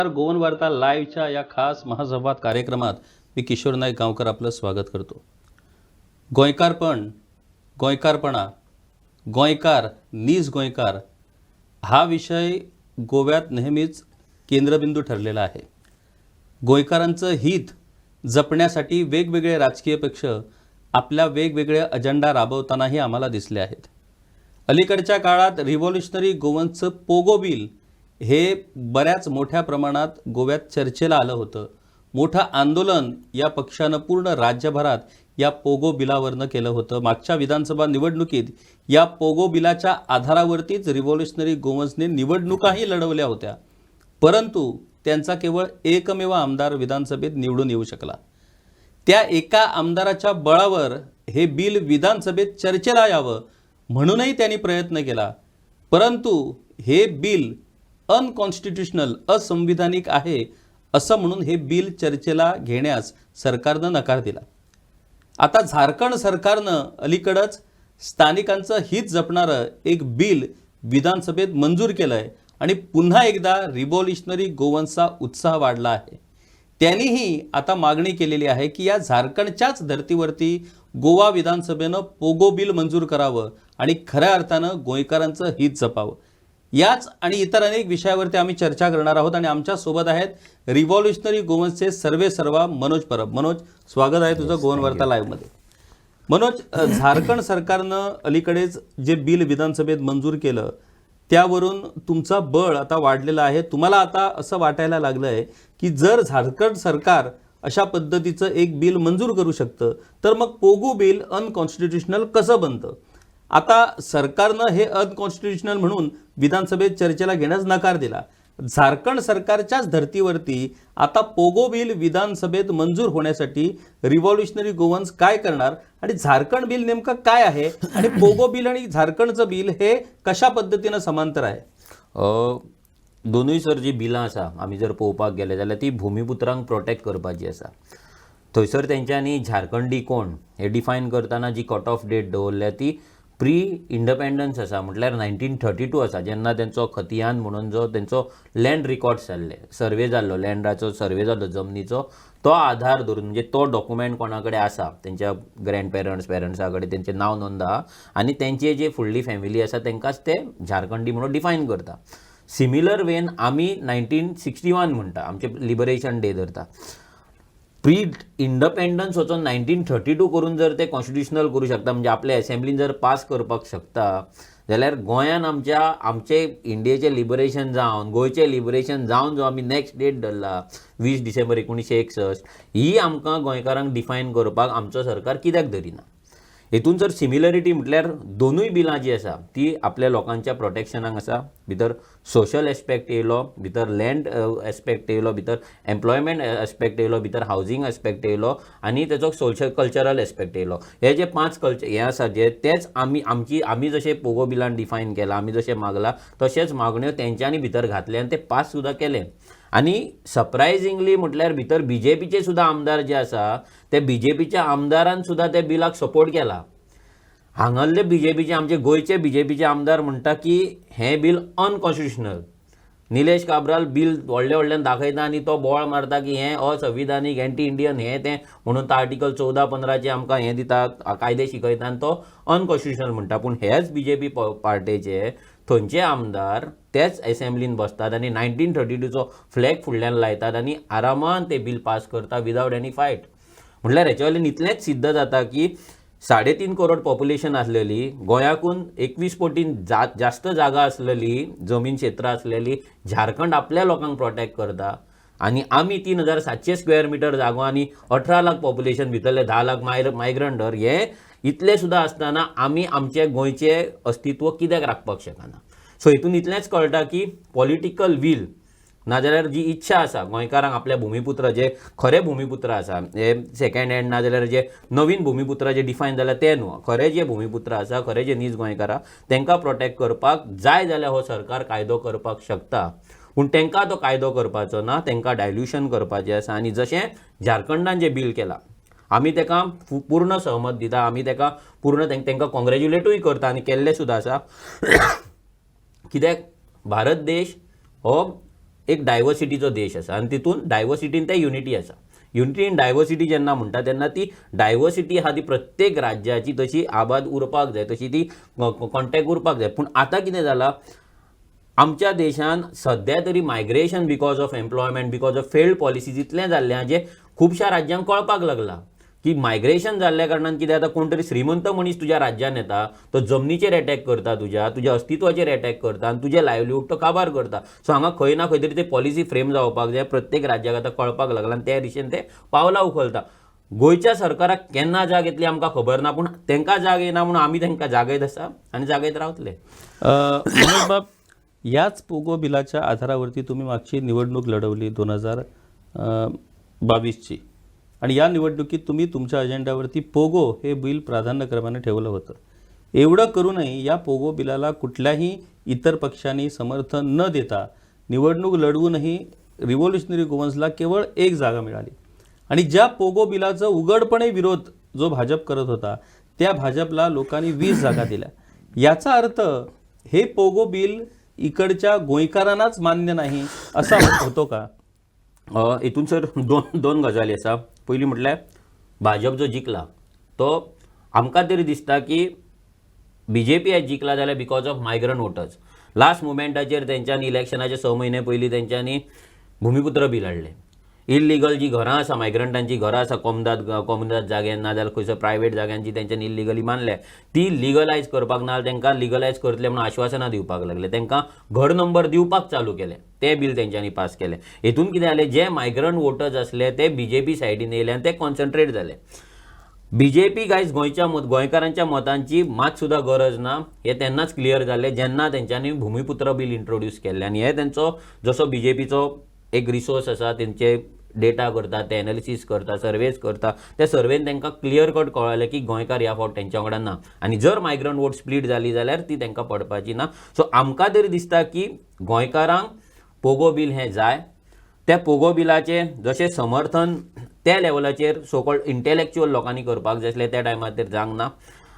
Goan वार्ता लाईव्हच्या या खास महासंवाद कार्यक्रमात मी किशोर नाईक गावकर आपलं स्वागत करतो. गोंयकारपण, गोंयकारपणा, गोंयकार, नीज गोंयकार हा विषय गोव्यात नेहमीच केंद्रबिंदू ठरलेला आहे. गोंयकारांचं हित जपण्यासाठी वेगवेगळे राजकीय पक्ष आपल्या वेगवेगळे अजेंडा राबवतानाही आम्हाला दिसले आहेत. अलीकडच्या काळात रिव्होल्युशनरी गोवन्सचं पोगो बिल हे बऱ्याच मोठ्या प्रमाणात गोव्यात चर्चेला आलं होतं. मोठं आंदोलन या पक्षानं पूर्ण राज्यभरात या पोगो बिलावरनं केलं होतं. मागच्या विधानसभा निवडणुकीत या पोगो बिलाच्या आधारावरतीच रिव्होल्युशनरी गोवन्सने निवडणुकाही लढवल्या होत्या, परंतु त्यांचा केवळ एकमेव आमदार विधानसभेत निवडून येऊ शकला. त्या एका आमदाराच्या बळावर हे बिल विधानसभेत चर्चेला यावं म्हणूनही त्यांनी प्रयत्न केला, परंतु हे बिल अनकॉन्स्टिट्यूशनल, असंविधानिक आहे असं म्हणून हे बिल चर्चेला घेण्यास सरकारनं नकार दिला. आता झारखंड सरकारनं अलीकडंच स्थानिकांचं हित जपणारं एक बिल विधानसभेत मंजूर केलं आहे आणि पुन्हा एकदा रिव्होल्युशनरी गोवन्सचा उत्साह वाढला आहे. त्यांनीही आता मागणी केलेली आहे की या झारखंडच्याच धर्तीवरती गोवा विधानसभेनं पोगो बिल मंजूर करावं आणि खऱ्या अर्थानं गोंयकारांचं हित जपावं. याच आणि इतर अनेक विषयावरती आम्ही चर्चा करणार आहोत आणि आमच्या सोबत आहेत रिव्होल्युशनरी गोवन्सचे सर्वेसर्वा मनोज परब. मनोज, स्वागत आहे तुझं गोवन वार्ता लाईव्हमध्ये. मनोज, झारखंड सरकारनं अलीकडेच जे बिल विधानसभेत मंजूर केलं त्यावरून तुमचा बळ आता वाढलेला आहे. तुम्हाला आता असं वाटायला लागलं आहे की जर झारखंड सरकार अशा पद्धतीचं एक बिल मंजूर करू शकतं तर मग पोगो बिल अनकॉन्स्टिट्यूशनल कसं बनतं? आता सरकारनं हे अनकॉन्स्टिट्यूशनल म्हणून विधानसभेत चर्चेला घेण्यास नकार दिला. झारखंड सरकारच्याच धर्तीवरती आता पोगो बिल विधानसभेत मंजूर होण्यासाठी रिव्होल्युशनरी गोवन्स काय करणार आणि झारखंड बिल नेमकं काय आहे आणि पोगो बिल आणि झारखंडचं बिल हे कशा पद्धतीनं समांतर आहे? दोनूय सर जी बिलां आसा आमी जर पळोवपाक गेले जाल्यार ती भुमिपुत्रांक प्रोटेक्ट करपाची आसा. थंयसर तेंच्यांनी झारखंडी कोण हे डिफायन करतना जी कट ऑफ डेट दवरल्या ती प्री इंडिपेंडन्स आसा, म्हटल्यार 1932 आसा, जेन्ना तेंचो खतियान म्हणून जो तेंचो लँड रिकॉर्ड्स जाल्ले, सर्वे जाल्लो, लँडाचो सर्वे जाल्लो जमनीचो, तो आधार धरून म्हणजे तो डॉक्युमेंट कोणा कडेन आसा, तेंच्या ग्रँड पेरंट्सा कडेन तेंचें नांव नोंद आहा आनी तेंची जी फुडली फॅमिली आसा तेंकांच ते झारखंडी म्हणून डिफायन करता. सिमिलर वेन आमी 1961 म्हणटा, आमचे लिबरेशन डे धरता. प्री इंडिपेंडन्स वचून 1932 करून जर ते कॉन्स्टिट्युशनल करूं शकता, म्हणजे आपल्या असेंब्लीन जर पास करपाक शकता, जाल्यार गोंयान आमचे इंडियेचें लिबरेशन जावन, गोंयचें लिबरेशन जावन जो आमी नेक्स्ट डेट धरला 20 डिसेंबर 1961, ही आमकां गोंयकारांक डिफायन करपाक आमचो सरकार कित्याक धरिना? हेतून जर सिमिलरिटी म्हटल्यार दोनूय बिलां जी आसा ती आपल्या लोकांच्या प्रोटेक्शनाक आसा. भितर सोशल एस्पेक्ट येयलो, भितर लँड एस्पेक्ट येयलो, भितर एम्प्लॉयमेंट एस्पेक्ट येयलो, भितर हावजींग एस्पेक्ट येयलो आनी तेचो सोशल कल्चरल एस्पेक्ट येयलो. हे जे 5 हे आसा जे तेच आमी जशें पोगो बिलान डिफायन केला, आमी जशें मागला तशेंच मागण्यो तेंच्यांनी भितर घातले आनी ते पास सुद्दां केले. आनी सरप्रायझिंगली म्हटल्यार भितर BJPचे सुद्दां आमदार जे आसा ते BJPच्या आमदारान सुद्दां त्या बिलाक सपोर्ट केला. हांगासले BJPचे आमचे गोंयचे BJPचे आमदार म्हणटा की हें bill unconstitutional. Nilesh Cabral bill व्हडल्यान दाखयता आनी तो बोवाळ मारता की हें असंविधानीक, एंटी इंडियन हें तें म्हणून तो आर्टिकल 14-15चे आमकां हें दिता, कायदे शिकयता आनी तो अनकॉन्स्टिट्युशनल म्हणटा. पूण हेच BJP पार्टेचे थंयचे आमदार तेच असेंब्लीन बसतात आनी 1932चो फ्लॅग फुडल्यान लायतात आनी आरामान ते बिल पास करता विदावट एनी फायट. म्हटल्यार हेचे वयल्यान इतलेंच सिद्ध जाता की 3.5 करोड पॉप्युलेशन आसलेली, गोंयाकून 21 कोटीन जास्त जागा आसलेली, जमीन क्षेत्र आसलेली झारखंड आपल्या लोकांक प्रोटेक्ट करता आनी आमी 3700 स्क्वेअर मिटर जागो आनी 18 लाख पॉप्युलेशन भितरले 10 लाख मायग्रंट धर, हे इतले सुद्दां आसतना आमी आमचे गोंयचे अस्तित्व कित्याक राखपाक शकना? सो हितून इतलेंच कळटा की पॉलिटिकल वील नाजाल्यार जी इच्छा आसा गोंयकारांक आपल्या भुमिपुत्र जे खरे भुमिपुत्र आसा, हे सेकंड हँड नाजाल्यार जे नवीन भुमिपुत्र जे डिफायन जाल्या ते न्हू, खरे जे भुमिपुत्र आसा, खरे जे नीज गोंयकार तांकां प्रोटेक्ट करपाक जाय जाल्यार हो सरकार कायदो करपाक शकता. पूण तांकां तो कायदो करपाचो ना, तांकां डायल्युशन करपाचें आसा. आनी जशें झारखंडान जे बील केलां आमी ताका पूर्ण सहमत दिता, आमी ताका पूर्ण तांकां कॉंग्रेच्युलेटूय करता आनी केल्ले सुद्दां आसा. कित्याक भारत देश हो एक डायवर्सिटीचो देश आसा आनी तितून डायवर्सिटीन ते युनिटी आसा. युनिटी इन डायवर्सिटी जेन्ना म्हणटा तेन्ना ती डायवर्सिटी आहा ती प्रत्येक राज्याची तशी आबाद उरपाक जाय, तशी ती कॉन्टॅक्ट उरपाक जाय. पूण आतां कितें जालां, आमच्या देशान सध्या तरी migration because of employment, because of failed policies इतलें जाल्लें जे खुबश्या राज्यांक कळपाक लागलां की मायग्रेशन जाल्ल्या कारणान कितें जाता, कोण तरी श्रीमंत मनीस तुज्या राज्यान येता, तो जमनीचेर अटॅक करता, तुज्या अस्तित्वाचेर अटॅक करता आनी तुजें लायवलीहूड तो काबार करता. सो हांगा खंय ना खंय तरी ते पॉलिसी फ्रेम जावपाक जाय, प्रत्येक राज्याक आतां कळपाक लागलां आनी त्या दिशेन ते पावलां उखलता. गोंयच्या सरकाराक केन्ना जाग येतली आमकां खबर ना, पूण तांकां जाग येना म्हणून आमी तांकां जागयत आसा आनी जागयत रावतले. मनोज बाब, याच पोगो बिलाच्या आधारावरती तुम्ही मागची निवडणूक लढवली 2022ची, आणि या निवडणुकीत तुम्ही तुमच्या अजेंड्यावरती पोगो हे बिल प्राधान्यक्रमाने ठेवलं होतं. एवढं करूनही या पोगो बिलाला कुठल्याही इतर पक्षांनी समर्थन न देता निवडणूक लढवूनही रिव्होल्युशनरी गोवन्सला केवळ 1 जागा मिळाली. आणि ज्या पोगो बिलाचा उघडपणे विरोध जो भाजप करत होता त्या भाजपला लोकांनी 20 जागा दिल्या. याचा अर्थ हे पोगो बिल इकडच्या गोंयकारांनाच मान्य नाही असा होतो का? हितून सर दोन गजाली आसा. पयली म्हटल्यार भाजप जो जिखला तो आमकां तरी दिसता की BJP आज जिखला जाल्यार because of migrant voters. Last मुमेंटाचेर तेंच्यांनी इलेक्शनाचे 6 म्हयने पयलीं तेंच्यांनी भूमिपुत्र बील हाडलें. इल्लिगल जी घरां आसा, मायग्रंटांची घरां आसा कॉमनात जाग्यान ना जाल्यार खंयसर प्रायवेट जाग्यांची तेंच्यांनी इल्लिगली बांदल्या, ती लिगलायज करपाक ना, तांकां लिगलायज करतले म्हणून आश्वासनां दिवपाक लागले, तांकां घर नंबर दिवपाक चालू केले, ते बिल तेंच्यांनी पास केले. हेतून कितें जालें, जे मायग्रंट वोटर्स आसले ते BJP सायडीन येयले आनी ते कॉन्सन्ट्रेट जाले. BJP गायज गोंयकारांच्या मतांची मात सुद्दां गरज ना हे तेन्नाच क्लियर जालें जेन्ना तेंच्यांनी भूमिपुत्र बिल इंट्रोड्यूस केल्लें. आनी हे तेंचो जसो BJPचो एक रिसोर्स आसा, तेंचे डेटा करता, ते एनालिसीस करता, सर्वेज करता, त्या सर्वेन तांकां क्लियर कट कळलें की गोंयकार ह्या फावट तेंच्या वांगडा ना. आनी जर मायग्रंट वोट स्प्लीट जाली जाल्यार ती तांकां पडपाची ना. सो आमकां तरी दिसता की गोंयकारांक पोगो बिल हें जाय. त्या पोगो बिलाचें जशें समर्थन त्या लेवलाचेर सोकॉल्ड इंटेलॅक्च्युअल लोकांनी करपाक जाय आसलें त्या टायमार तर जावंक ना.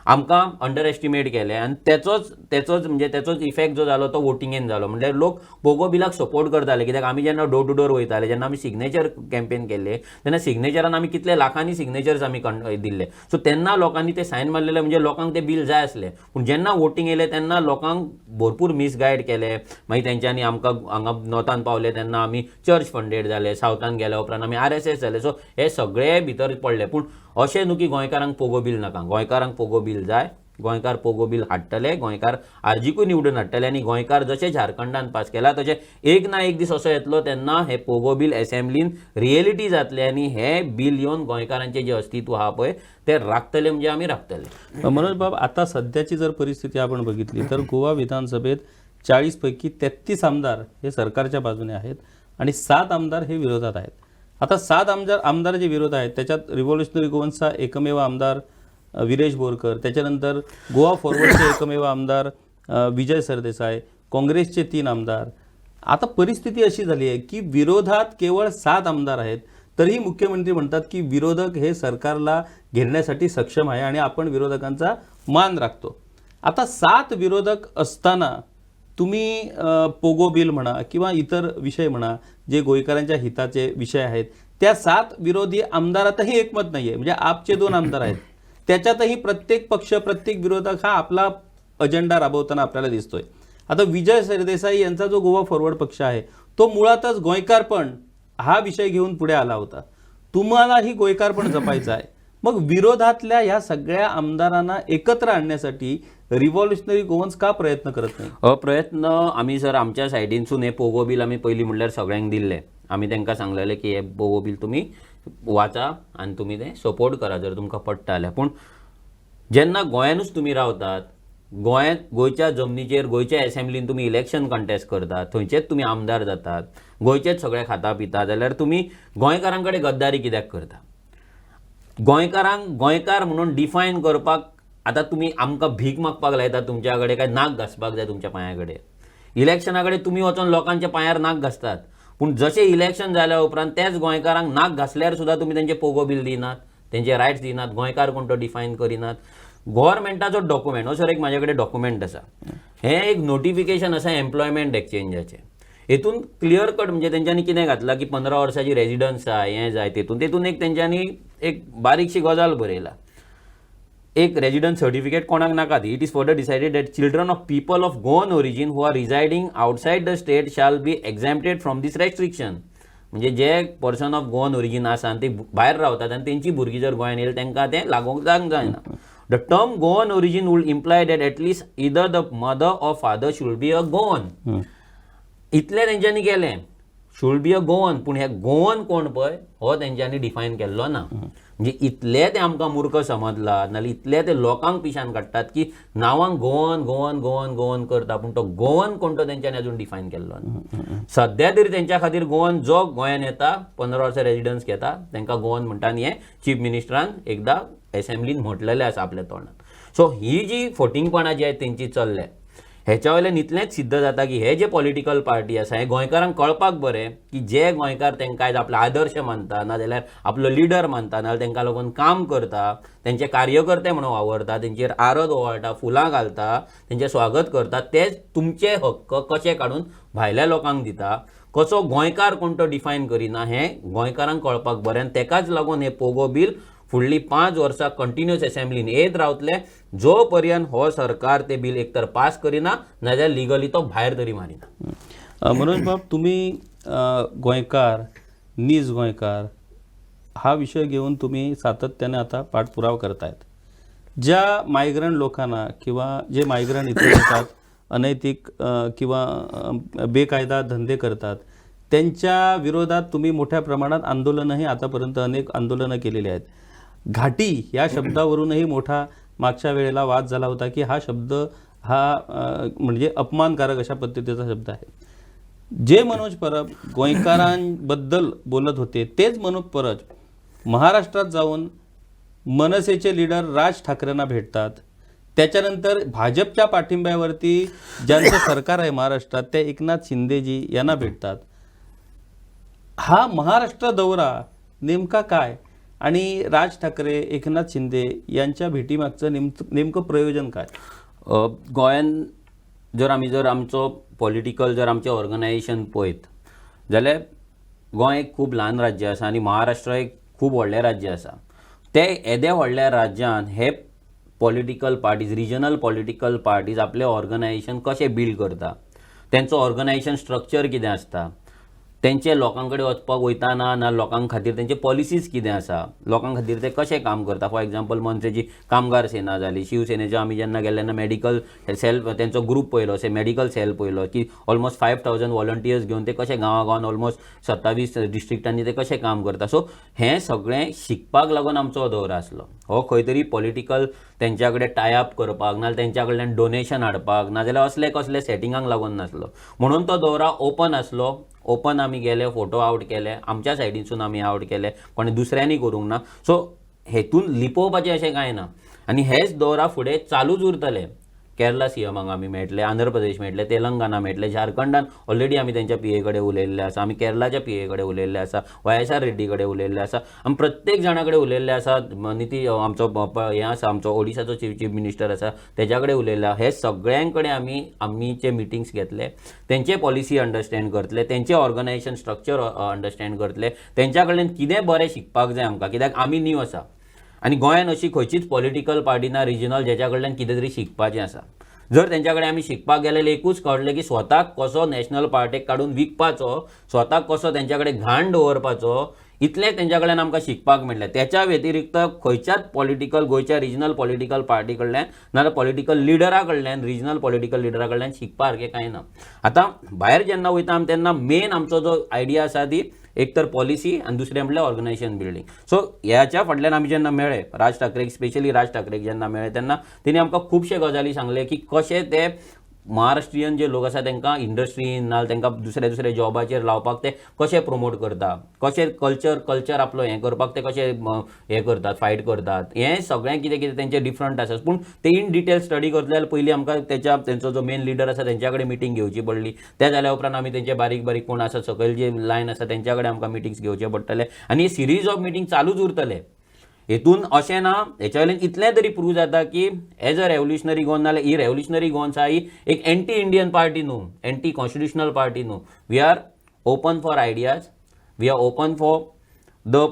आमकां अंडर एस्टिमेट केलें आनी तेचोच इफेक्ट जो जालो तो वोटिंगेन जालो. म्हणजे लोक पोगो बिलाक सपोर्ट करताले, कित्याक आमी जेन्ना डोर टू डोर वयताले, जेन्ना आमी सिग्नेचर कॅम्पेन केल्ले तेन्ना सिग्नेचरान आमी कितले लाखांनी सिग्नेचर्स आमी दिल्ले. सो तेन्ना लोकांनी ते सायन मारलेले, म्हणजे लोकांक ते बिल जाय आसलें. पूण जेन्ना वोटींग येलें तेन्ना लोकांक भरपूर मिसगायड केले. मागीर तेंच्यांनी आमकां हांगा नॉर्थान पावले तेन्ना आमी चर्च फंडेड जाले, सावथान गेल्या उपरांत आमी RSS जाले. सो हे सगळे भितर पडले. पूण अशें न्हू की गोंयकारांक पोगो बिल नाका, गोंयकारांक पोगो बिल जाय. गोंयकार पोगो बिल हाडटले, गोंयकार आर्जीकूय निवडून हाडटले आनी गोंयकार जशें झारखंडान पास केला तशें एक ना एक दीस असो येतलो तेन्ना हे पोगो बिल असेंब्लीन रियलिटी जातलें आनी हे बिल येवन गोंयकारांचें जें अस्तित्व आहा पळय ते राखतले, म्हणजे आमी राखतले. मनोज बाब, आता सध्याची जर परिस्थिती आपण बघितली तर गोवा विधानसभेत 40 पैकी 33 आमदार हे सरकारच्या बाजूने आहेत आणि 7 आमदार हे विरोधात आहेत. आता 7 आमदार जे विरोध आहेत त्याच्यात रिव्होल्युशनरी गोवन्सचा एकमेव आमदार विरेश बोरकर, त्याच्यानंतर गोवा फॉरवर्डचे एकमेव आमदार विजय सरदेसाई, काँग्रेसचे 3 आमदार. आता परिस्थिती अशी झाली आहे की विरोधात केवळ 7 आमदार आहेत, तरीही मुख्यमंत्री म्हणतात की विरोधक हे सरकारला घेरण्यासाठी सक्षम आहे आणि आपण विरोधकांचा मान राखतो. आता 7 विरोधक असताना तुम्ही पोगो बिल म्हणा किंवा इतर विषय म्हणा जे गोयकारांच्या हिताचे विषय आहेत, त्या 7 विरोधी आमदारातही एकमत नाही आहे. म्हणजे आपचे 2 आमदार आहेत, त्याच्यातही प्रत्येक पक्ष, प्रत्येक विरोधक हा आपला अजेंडा राबवताना आपल्याला दिसतोय. आता विजय सरदेसाई यांचा जो गोवा फॉरवर्ड पक्ष आहे तो मुळातच गोयकारपण हा विषय घेऊन पुढे आला होता. तुम्हालाही गोयकारपण जपायचं आहे. मग विरोधातल्या ह्या सगळ्या आमदारांना एकत्र आणण्यासाठी रिव्होल्युशनरी गोवन्स का प्रयत्न करत नाही? प्रयत्न आमी सर आमच्या सायडीनसून हे पोगो बिल आमी पयलीं म्हणल्यार सगळ्यांक दिल्ले. आमी तांकां सांगलेलें की हे पोगो बिल तुमी वाचा आनी तुमी तें सपोर्ट करा जर तुमकां पडटा जाल्यार. पूण जेन्ना गोंयानूच तुमी रावतात, गोंयच्या जमनीचेर गोंयच्या असेंब्लीन तुमी इलेक्शन कंटेस्ट करतात, थंयचेच तुमी आमदार जातात, गोंयचेच सगळे खाता पिता, जाल्यार तुमी गोंयकारां कडेन गद्दारी कित्याक करता? गोंयकारांक गोंयकार म्हणून डिफायन करपाक आतां तुमी आमकां भीक मागपाक लायतात तुमच्या कडेन, काय नाक घासपाक जाय तुमच्या पांया कडेन? इलेक्शना कडेन तुमी वचून लोकांच्या पांयार नाक घासतात, पूण जशें इलेक्शन जाल्या उपरांत त्याच गोंयकारांक नाक घासल्यार सुद्दां तुमी तेंचे पोगो बिल दिनात, तेंचे रायट्स दिनात, गोंयकार कोण तो डिफायन करिनात. गव्हर्मेंटाचो डॉक्युमेंट, हो सर एक म्हाजे कडेन डॉक्युमेंट आसा, हें एक नोटिफिकेशन आसा एम्प्लॉयमेंट एक्सचेंजाचें. हेतून क्लियर कट म्हणजे तेंच्यांनी कितें घातला की 15 वर्साची रेजिडन्स जाय हें जाय तेतून एक तेंच्यांनी एक बारीकशी गजाल बरयला. एक रेजिडन्स सर्टिफिकेट कोणाक नाका ती. It is further decided that children of people of Goan origin who are residing outside the state shall be एक्झॅम्प्टेड from this restriction. म्हणजे जे पर्सन ऑफ गोवन ओरिजीन आसा आनी ते भायर रावतात आनी तेंची भुरगीं जर गोंयांत येयली तेंकां तें लागूंक जायना. The term Goan origin would imply that at least either the mother or father should be a Goan. इतलें तेंच्यांनी केलें, शूड बी अ गोवन. पूण हे गोवन कोण पळय हो तेंच्यांनी डिफायन केल्लो ना. म्हणजे इतले ते आमकां मूर्ख समजला, नाल्यार इतले ते लोकांक पिशान काडटात की नांवांक गोवन गोवन गोवन गोवन करता, पूण तो गोवन कोण तो तेंच्यांनी अजून डिफायन केल्लो ना. सद्या तरी तेंच्या खातीर गोवन जो गोंयांत येता 15 वर्सां रेजिडन्स घेता तेंकां गोवन म्हणटा आनी हें चीफ मिनिस्टरान एकदां एसेंब्लीन म्हटलेलें आसा आपल्या तोंडान. सो ही जी फटिंगपणां जी आहेत तेंची चल्ले हेच्या वयल्यान इतलेंच सिद्ध जाता की हे जे पॉलिटिकल पार्टी आसा हे गोंयकारांक कळपाक बरें की जे गोंयकार तेंकां आयज आपलो आदर्श मानता, नाजाल्यार आपलो लिडर मानता, नाजाल्यार तेंकां लागून काम करता, तेंचे कार्यकर्ते म्हणून वावरता, तेंचेर आरत ओवाळटा, फुलां घालता, तेंचें स्वागत करता, तेच तुमचे हक्क कशे काडून भायल्या लोकांक दिता, कसो गोंयकार कोण तो डिफायन करिना हें गोंयकारांक कळपाक बरें. आनी तेकाच लागून हे पोगो बिल फुडलीं 5 वर्सां कंटिन्युअस एसेंब्लीन येत रावतले जो पर्यंत हो सरकार ते बिल एकतर पास करिना नाजाल्यार लिगली तो भायर तरी मारिना. मनोज बाब, तुम्ही गोंयकार, नीज गोंयकार हा विषय घेऊन तुम्ही सातत्याने आता पाठपुरावा करतायत. ज्या मायग्रंट लोकांना किंवा जे मायग्रंट इथे येतात, अनैतिक किंवा बेकायदा धंदे करतात, त्यांच्या विरोधात तुम्ही मोठ्या प्रमाणात आंदोलनही आतापर्यंत अनेक आंदोलनं केलेली आहेत. घाटी या शब्दावरूनही मोठा मागच्या वेळेला वाद झाला होता की हा शब्द हा म्हणजे अपमानकारक अशा पद्धतीचा शब्द आहे. जे मनोज परब गोंयकारांबद्दल बोलत होते तेच मनोज परब महाराष्ट्रात जाऊन मनसेचे लीडर राज ठाकरेंना भेटतात. त्याच्यानंतर भाजपच्या पाठिंब्यावरती ज्यांचं सरकार आहे महाराष्ट्रात त्या एकनाथ शिंदेजी यांना भेटतात. हा महाराष्ट्र दौरा नेमका काय आणि राज ठाकरे, एकनाथ शिंदे यांच्या भेटीमागचं नेमकं प्रयोजन काय? गोंयान जर आमचो पॉलिटिकल जर आमचें ऑर्गनायझेशन पळयत जाल्यार गोंय एक खूब ल्हान राज्य आसा आनी महाराष्ट्र एक खूब व्हडलें राज्य आसा. ते येद्या व्हडल्या राज्यान हे political parties, regional political parties आपलें ऑर्गनायझेशन कशें बिल्ड करता, तेंचो ऑर्गनायझेशन स्ट्रक्चर कितें आसता, तेंचे लोकां कडेन वचपाक वयताना ना लोकां खातीर तेंचे पॉलिसीज कितें आसा, लोकां खातीर ते कशें काम करता. फॉर एग्जांपल मनसेची कामगार सेना जाली, शिवसेनेचो आमी जेन्ना गेले तेन्ना मेडिकल सेल तेंचो ग्रूप पळयलो, मेडिकल सेल पळयलो की ऑलमोस्ट 5000 व्हॉलंटियर्स घेवन ते कशें गांवागांवान ऑलमोस्ट 27 डिस्ट्रिक्टांनी ते कशें काम करता. सो हें सगळें शिकपाक लागून आमचो दौरो आसलो. हो खंय तरी पॉलिटिकल तेंच्या कडेन टायअप करपाक नाजाल्यार तेंच्या कडल्यान डोनेशन हाडपाक नाजाल्यार कसले सेटिंगांक लागून नासलो. म्हणून तो दौरा ओपन आसलो. ओपन आमी गेले, फोटो आउट केले, आमच्या सायडीसून आमी आउट केले, कोणी दुसऱ्यांनी करूंक ना. सो हेतून लिपोवपाचें अशें कांय ना. आनी हेच दौरा फुडें चालूच उरतले. केरला सीएमाक आमी मेळटले, आंध्र प्रदेश मेळटले, तेलंगणा मेळटले, झारखंडान ऑलरेडी आमी तेंच्या पीए कडेन उलयल्ले आसा, आमी केरलाच्या पीए कडेन उलयल्ले आसा, YSR रेड्डी कडेन उलयल्ले आसा, आमी प्रत्येक जाणा कडेन उलयल्ले आसा. निती आमचो हें आसा, आमचो ओडिशाचो चीफ मिनिस्टर आसा तेज्या कडेन उलयला. हे सगळ्यां कडेन आमीचे मिटिंग्स घेतले, तेंचे पॉलिसी अंडरस्टँड करतले, तेंचे ऑर्गनायझेशन स्ट्रक्चर अंडरस्टँड करतले, तेंच्या कडल्यान कितें बरें शिकपाक जाय आमकां, कित्याक आमी न्यू आसा आनी गोंयान अशी खंयचीच पॉलिटिकल पार्टी ना रिजनल जेच्या कडल्यान कितें तरी शिकपाचें आसा. जर तेंच्या कडेन आमी शिकपाक गेलेले एकूच कळलें की स्वताक कसो नॅशनल पार्टेक काडून विकपाचो, स्वताक कसो तेंच्या कडेन घाण दवरपाचो, इतलें तेंच्या कडल्यान आमकां शिकपाक मेळटलें. त्याच्या व्यतिरिक्त खंयच्याच पॉलिटिकल गोंयच्या रिजनल पॉलिटिकल पार्टी कडल्यान नाजाल्यार पॉलिटिकल लिडरा कडल्यान, रिजनल पॉलिटिकल लिडरा कडल्यान शिकपा सारकें कांय ना. आतां भायर जेन्ना वयता आमी तेन्ना मेन आमचो जो आयडिया आसा ती एक तर पॉलिसी आनी दुसरें म्हणल्यार ऑर्गनायझेशन बिल्डींग. सो ह्याच्या फाटल्यान आमी जेन्ना मेळ्ळे राज ठाकरेक, स्पेशली राज ठाकरेक जेन्ना मेळ्ळे तेन्ना तेणी आमकां खुबशे गजाली सांगले की कशें ते महाराष्ट्रीयन जे लोक आसा तांकां इंडस्ट्रीन नाल्यार तांकां दुसऱ्या जॉबाचेर लावपाक ते कशें प्रमोट करता, कशें कल्चर आपलो हें करपाक ते कशें हें करतात, फायट करतात, हें सगळें कितें कितें तेंचें डिफरंट आसा. पूण ते इन डिटेल स्टडी करतले जाल्यार पयलीं आमकां तेंचो जो मेन लिडर आसा तेंच्या कडेन मिटींग घेवची पडली. त्या जाल्या उपरांत आमी तेंचे बारीक बारीक कोण आसा सकयल जे लायन आसा तेंच्या कडेन आमकां मिटिंग्स घेवचे पडटले आनी सिरीज ऑफ मिटींग चालूच उरतले. हेतून अशें ना, हेच्या वयल्यान इतलें तरी प्रूव जाता की एज अ रेव्होल्युशनरी गोवन नाल्यार ही रेव्होल्युशनरी गोवन्स आहा ही एक एंटी इंडियन पार्टी न्हू, एंटी कॉन्स्टिट्युशनल पार्टी न्हू. We are open for ideas, we are open for the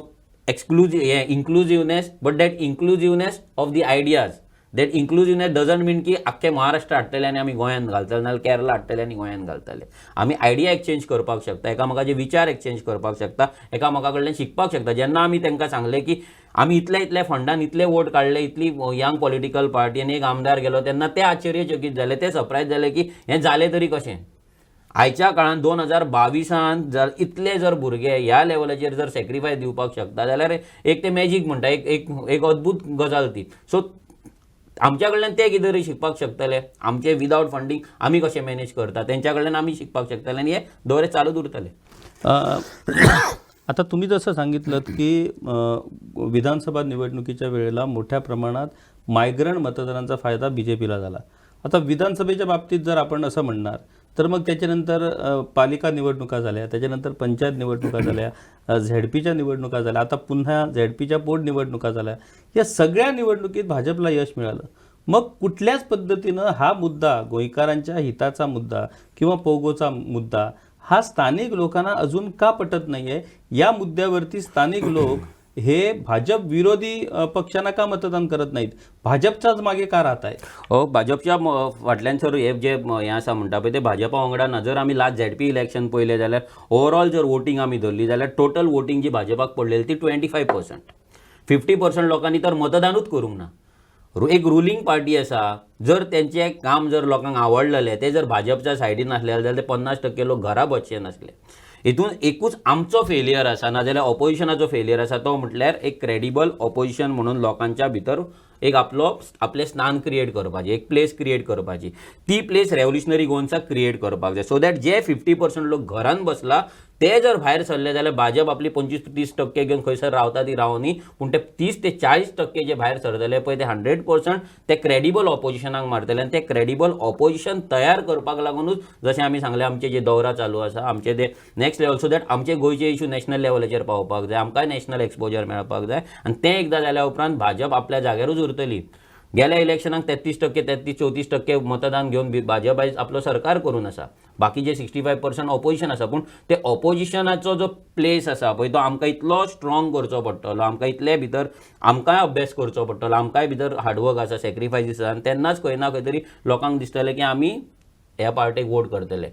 inclusiveness, but that inclusiveness of the ideas, that inclusiveness doesn't mean की अख्खे महाराष्ट्र हाडटले आनी आमी गोंयांत घालतले नाल्यार केरला हाडटले आनी गोंयांत घालतले. आमी आयडिया एक्सचेंज करपाक शकता, एकामेकाचे विचार एक्सचेंज करपाक शकता, एकामेका कडल्यान शिकपाक शकता. जेन्ना आमी तांकां सांगलें की आमी इतले फंडान इतले वोट काडले, इतली यंग पॉलिटिकल पार्टी आनी एक आमदार गेलो, तेन्ना ते आश्चर्यचकीत जाले, ते सरप्रायज जाले की हें जालें तरी कशें. आयच्या काळात 2022 इतले जर भुरगे ह्या लेवलाचेर जर सॅक्रिफायस दिवपाक शकता जाल्यार एक ते मॅजीक म्हणटा, एक अद्भुत गजाल ती. सो आमच्या कडल्यान ते कितें तरी शिकपाक शकतले, आमचे विदाउट फंडींग आमी कशें मॅनेज करता तेंच्या कडल्यान आमी शिकपाक शकतले आनी हे दोरे चालूच उरतले. आता तुम्ही जसं सांगितलं की विधानसभा निवडणुकीच्या वेळेला मोठ्या प्रमाणात मायग्रंट मतदारांचा फायदा बीजेपीला झाला. आता विधानसभेच्या बाबतीत जर आपण असं म्हणणार तर मग त्याच्यानंतर पालिका निवडणुका झाल्या, त्याच्यानंतर पंचायत निवडणुका झाल्या, झेडपीच्या निवडणुका झाल्या, आता पुन्हा झेडपीच्या पोटनिवडणुका झाल्या. या सगळ्या निवडणुकीत भाजपला यश मिळालं. मग कुठल्याच पद्धतीनं हा मुद्दा, गोंयकारांच्या हिताचा मुद्दा किंवा पोगोचा मुद्दा हा स्थानिक लोकांना अजून का पटत नाही आहे? या मुद्द्यावरती स्थानिक लोक हे भाजप विरोधी पक्षांना का मतदान करत नाहीत? भाजपच्याच मागे का राहत आहे? हो, भाजपच्या फाटल्यान सर हे जे हें आसा म्हणटा पळय ते भाजपा वांगडा ना. जर आमी लास्ट झेडपी इलेक्शन पळयलें जाल्यार ओवरऑल जर वोटींग आमी धरली जाल्यार टोटल वोटींग जी भाजपाक पडलेली ती 25%. 50% लोकांनी तर मतदानूच करूंक ना. एक रुलींग पार्टी आसा, जर तेंचें काम जर लोकांक आवडलेलें ते जर भाजपच्या सायडीन आसले जाल्यार ते 50% लोक घरा बसचे नासले. हितून एकूच आमचो फेलियर आसा, नाजाल्यार ऑपोजिशनाचो फेलियर आसा, तो म्हटल्यार एक क्रेडिबल ऑपोजिशन म्हणून लोकांच्या भितर एक आपलें स्थान क्रिएट करपाचें, एक प्लेस क्रिएट करपाची. ती प्लेस रेव्होल्युशनरी गोवन्साक क्रिएट करपाक जाय, सो दॅट जे 50% लोक घरान बसला ते जर भायर सरले जाल्यार भाजप आपली 25-30% घेवन खंयसर रावता ती रावनी, पूण ते 30 ते 40% जे भायर सरतले पळय ते 100% ते क्रेडिबल ऑपोजिशनाक मारतले. आनी ते क्रेडिबल ऑपोजिशन तयार करपाक लागूनच जशें आमी सांगलें आमचे जे दौरा चालू आसा, आमचे ते नेक्स्ट लेवल, सो दॅट आमचे गोंयचे इश्यू नॅशनल लेवलाचेर पावपाक जाय, आमकांय नॅशनल एक्सपोजर मेळपाक जाय. आनी तें एकदां जाल्या उपरांत भाजप आपल्या जाग्यारूच उरतली. गेल्या इलेक्शनाक 33-34% मतदान घेवन भाजप आयज आपलो सरकार करून आसा. बाकीचे 65% ऑपोजिशन आसा, पूण ते ऑपोजिशनाचो जो प्लेस आसा पळय तो आमकां इतलो स्ट्रॉंग करचो पडटलो, आमकां इतले भितर आमकांय अभ्यास करचो पडटलो, आमकांय भितर हार्डवर्क आसा, सॅक्रिफायसीस आसा, आनी तेन्नाच खंय ना खंय तरी लोकांक दिसतलें की आमी ह्या पार्टेक वोट करतले.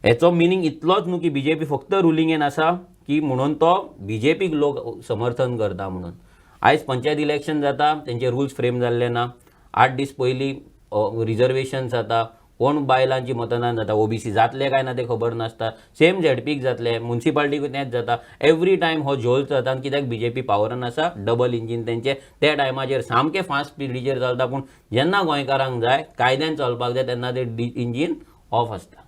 हेचो मिनींग इतलोच न्हू की बीजेपी फक्त रुलिंगेन आसा की म्हणून तो बीजेपीक लोक समर्थन करता म्हणून. आयज पंचायत इलेक्शन जाता, तेंचे रुल्स फ्रेम जाल्ले ना. 8 दीस पयलीं रिजर्वेशन जाता, कोण बायलांची मतदान जाता, ओबीसी जातले काय ना ते खबर नासता. सेम झेडपीक जातले, म्युन्सिपाल्टीक तेंच जाता. एवरी टायम हो झोल जाता. कित्याक बीजेपी पावरान आसा, डबल इंजीन तेंचे, त्या टायमाचेर सामके फास्ट स्पिडीचेर चलता. पूण जेन्ना गोंयकारांक जाय, कायद्यान चलपाक जाय, तेन्ना ते इंजीन ऑफ आसता.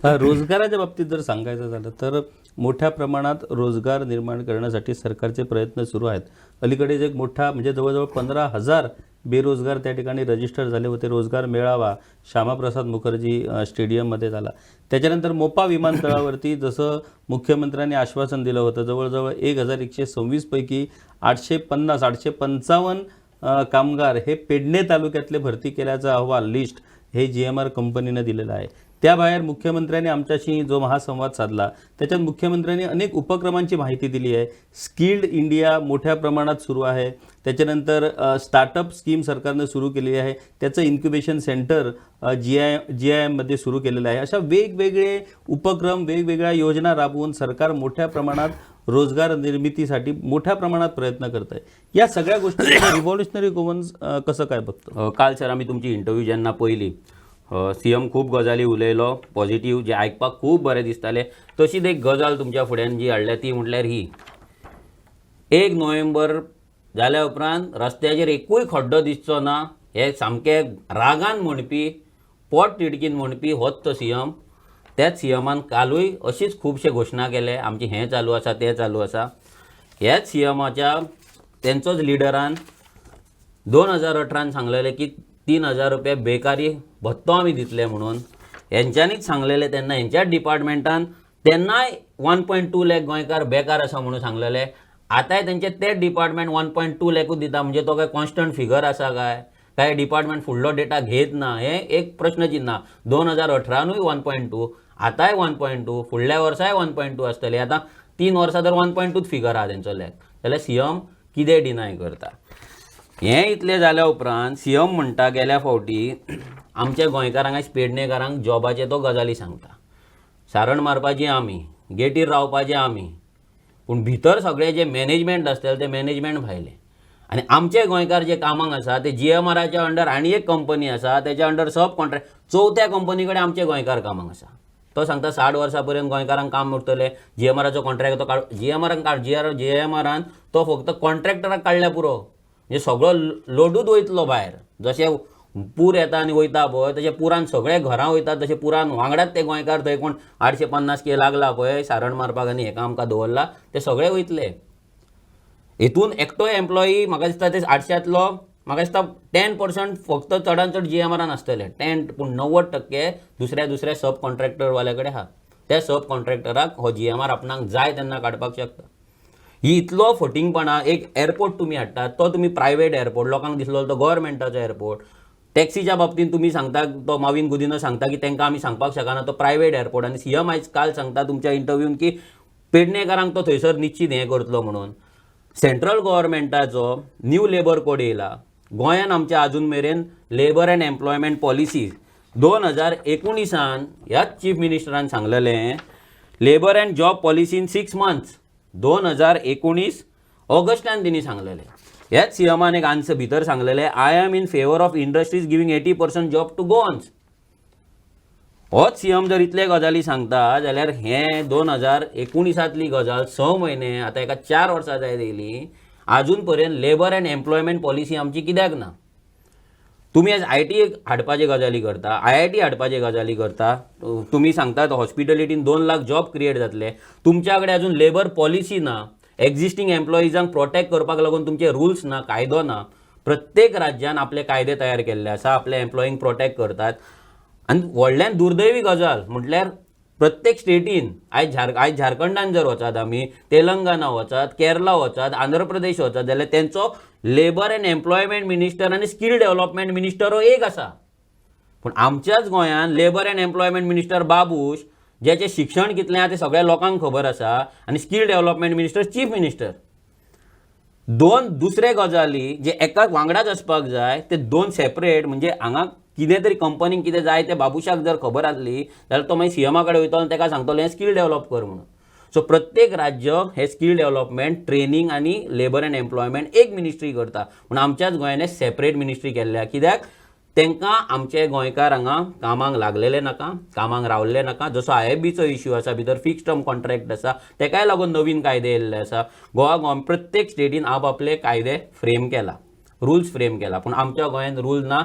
रोजगाराच्या बाबतीत जर सांगायचं झालं तर मोठ्या प्रमाणात रोजगार निर्माण करण्यासाठी सरकारचे प्रयत्न सुरू आहेत. अलीकडेच एक मोठा म्हणजे जवळजवळ 15,000 बेरोजगार त्या ठिकाणी रजिस्टर झाले होते. रोजगार मेळावा श्यामाप्रसाद मुखर्जी स्टेडियममध्ये झाला. त्याच्यानंतर मोपा विमानतळावरती जसं मुख्यमंत्र्यांनी आश्वासन दिलं होतं, जवळजवळ 1126 पैकी 855 कामगार हे पेडणे तालुक्यातले भरती केल्याचा अहवाल लिस्ट हे GMR कंपनीनं दिलेलं आहे. त्याबाहेर मुख्यमंत्र्यांनी आमच्याशी जो महासंवाद साधला त्याच्यात मुख्यमंत्र्यांनी अनेक उपक्रमांची माहिती दिली आहे. स्किल्ड इंडिया मोठ्या प्रमाणात सुरू आहे. त्याच्यानंतर स्टार्टअप स्कीम सरकारनं सुरू केलेली आहे. त्याचं इन्क्युबेशन सेंटर GIM मध्ये सुरू केलेलं आहे. अशा वेगवेगळे उपक्रम, वेगवेगळ्या योजना राबवून सरकार मोठ्या प्रमाणात रोजगार निर्मितीसाठी मोठ्या प्रमाणात प्रयत्न करत आहे. या सगळ्या गोष्टी रिव्हॉल्युशनरी गोवन्स कसं काय बघतो? काल सर आमी तुमची इंटरव्यू जेन्ना पळयली, CM खूब गजाली उलयलो पॉझिटिव्ह, जे आयकपाक खूब बरें दिसतालें. तशीच एक गजाल तुमच्या फुड्यान जी हाडल्या ती म्हटल्यार ही, 1 नोव्हेंबर जाल्या उपरांत रस्त्याचेर एकूय खड्डो दिसचो ना. हे सामके रागान म्हणपी, पोट तिडकीन म्हणपी होच तो CM. त्याच CMान कालूय अशीच खुबशे घोशणा केले, आमचें हें चालू आसा, तें चालू आसा. ह्याच CMाच्या तेंचोच लिडरान 2018 सांगलेलें की 3,000 रुपया बेकारी भत्तो आमी दितले म्हणून. हेंच्यांनीच सांगलेलें तेन्ना हेंच्याच डिपार्टमेंटान, तेन्नाय 1.2 लाख गोंयकार बेकार आसा म्हणून सांगलेले. आतांय तेंचे तेच डिपार्टमेंट 1.2 लॅकूच दिता म्हणजे तो काय कॉन्स्टंट फिगर आसा काय डिपार्टमेंट फुडलो डेटा घेत ना हे एक प्रश्न चिन्ह 2018 1.2 आतांय 1.2 फुडल्या वर्साय 1.2 आसतले आतां 3 वर्सां जर 1.2 फिगर आहा तेंचो लॅक जाल्यार सीएम कितें डिनाय करता. हें इतलें जाल्या उपरांत सीएम म्हणटा गेल्या फावटी आमच्या गोंयकारांक पेडणेकारांक जॉबाचे तो गजाली सांगता. सारण मारपाची आमी, गेटीर रावपाचें आमी, पूण भितर सगळे जे मॅनेजमेंट आसतले ते मॅनेजमेंट भायले. आनी आमचे गोंयकार जे कामाक आसा ते GMRच्या अंडर आनी एक कंपनी आसा तेच्या अंडर सब कॉन्ट्रॅक्ट चवथ्या कंपनी कडेन आमचे गोंयकार कामाक आसा. तो सांगता 60 वर्सां पर्यंत गोंयकारांक काम उरतलें. GMRचो कॉन्ट्रॅक्ट तो GMRान तो फक्त कॉन्ट्रॅक्टराक काडल्या पुरो म्हणजे सगळो लोडूच वयतलो भायर. जशें पूर येता आनी वयता पळय तशें पुरान सगळे घरां वयतात तशें पुरान वांगडाच ते गोंयकार थंय कोण 850K लागला पळय सारण मारपाक आनी हेका आमकां दवरला ते सगळे वयतले. हेतून एकटोय एम्प्लॉई म्हाका दिसता ते 800तलो म्हाका दिसता 10% फक्त चडांत चड GMRान आसतले 10 पूण 90% दुसऱ्या सब कॉन्ट्रॅक्टरवाल्या कडेन आहा. त्या सब कॉन्ट्रॅक्टराक हो GMR आपणाक जाय तेन्ना काडपाक शकता. ही इतलो फटिंगपणा एक एअरपोर्ट तुम्ही हाडटात तो तुम्ही प्रायव्हेट एअरपोर्ट लोकांक दिसलो तो गव्हर्मेंटाचो एअरपोर्ट. टॅक्सीच्या बाबतींत तुम्ही सांगता तो माविन गुदिनो सांगता की तांकां आमी सांगपाक शकना तो प्रायव्हेट एअरपोर्ट आनी सीएम आयज काल सांगता तुमच्या इंटरव्यून की पेडणेकारांक तो थंयसर निश्चित हें करतलो म्हणून. सेंट्रल गव्हर्मेंटाचो न्यू लेबर कोड येयला गोंयान आमच्या अजून मेरेन लेबर अँड एम्प्लॉयमेंट पॉलिसी 2019 ह्याच चीफ मिनिस्टरान सांगलेलें labour and job policy in 6 months 2019 ऑगस्टान तिणी सांगलेलें. ह्याच सीएमान एक आन्सर भितर सांगलेलें I am in favour of industries giving 80% job to Goans. होच सीएम जर इतले गजाली सांगता जाल्यार हें 2019तली गजाल 6 म्हयने आतां एका 4 वर्सां जायत येयली अजून पर्यंत लेबर अँड एम्प्लॉयमेंट पॉलिसी आमची कित्याक ना. तुम्ही आज IT हाडपाचे गजाली करता IIT हाडपाचे गजाली करता तुम्ही सांगतात हॉस्पिटॅलिटीन 2 लाख जॉब क्रिएट जातले तुमच्या कडेन अजून लेबर पॉलिसी ना एक्झिस्टिंग एम्प्लॉईजांक प्रोटेक्ट करपाक लागून तुमचे रुल्स ना कायदो ना. प्रत्येक राज्यान आपले कायदे तयार केल्ले आसा आपल्या एम्प्लॉईंक प्रोटेक्ट करतात. आनी व्हडल्यान दुर्दैवी गजाल म्हटल्यार प्रत्येक स्टेटीन आयज झारखंडान जर वचात आमी तेलंगणा वचात केरला वचात आंध्र प्रदेश वचात जाल्यार तेंचो लेबर अँड एम्प्लॉयमेंट मिनिस्टर आनी स्कील डेव्हलपमेंट मिनिस्टर हो एक आसा. पूण आमच्याच गोंयान labour and employment minister Babush जेचें शिक्षण कितलें आहा तें सगळ्या लोकांक खबर आसा आनी skill development minister chief minister. दोन दुसरे गजाली जे एकाच वांगडाच आसपाक जाय ते दोन सेपरेट म्हणजे हांगा कितें तरी कंपनीक कितें जाय ते बाबुशाक जर खबर आसली जाल्यार तो मागीर सीएमा कडेन वयतलो आनी ताका सांगतलो हें स्कील डेव्हलप कर म्हणून. सो प्रत्येक राज्य हे स्कील डेव्हलपमेंट ट्रेनिंग आनी लेबर अँड एम्प्लॉयमेंट एक मिनिस्ट्री करता पूण आमच्याच गोंयान सेपरेट मिनिस्ट्री केल्ल्या कित्याक तांकां आमचे गोंयकार हांगा कामाक लागलेले नाका कामाक रावल्ले नाका. जसो IFBचो इश्यू आसा भितर फिक्स टर्म कॉन्ट्रॅक्ट आसा ताकाय लागून नवीन कायदे येयल्ले आसा. गोवा प्रत्येक स्टेटीन आपले कायदे फ्रेम केला रुल्स फ्रेम केला पूण आमच्या गोंयान रूल ना.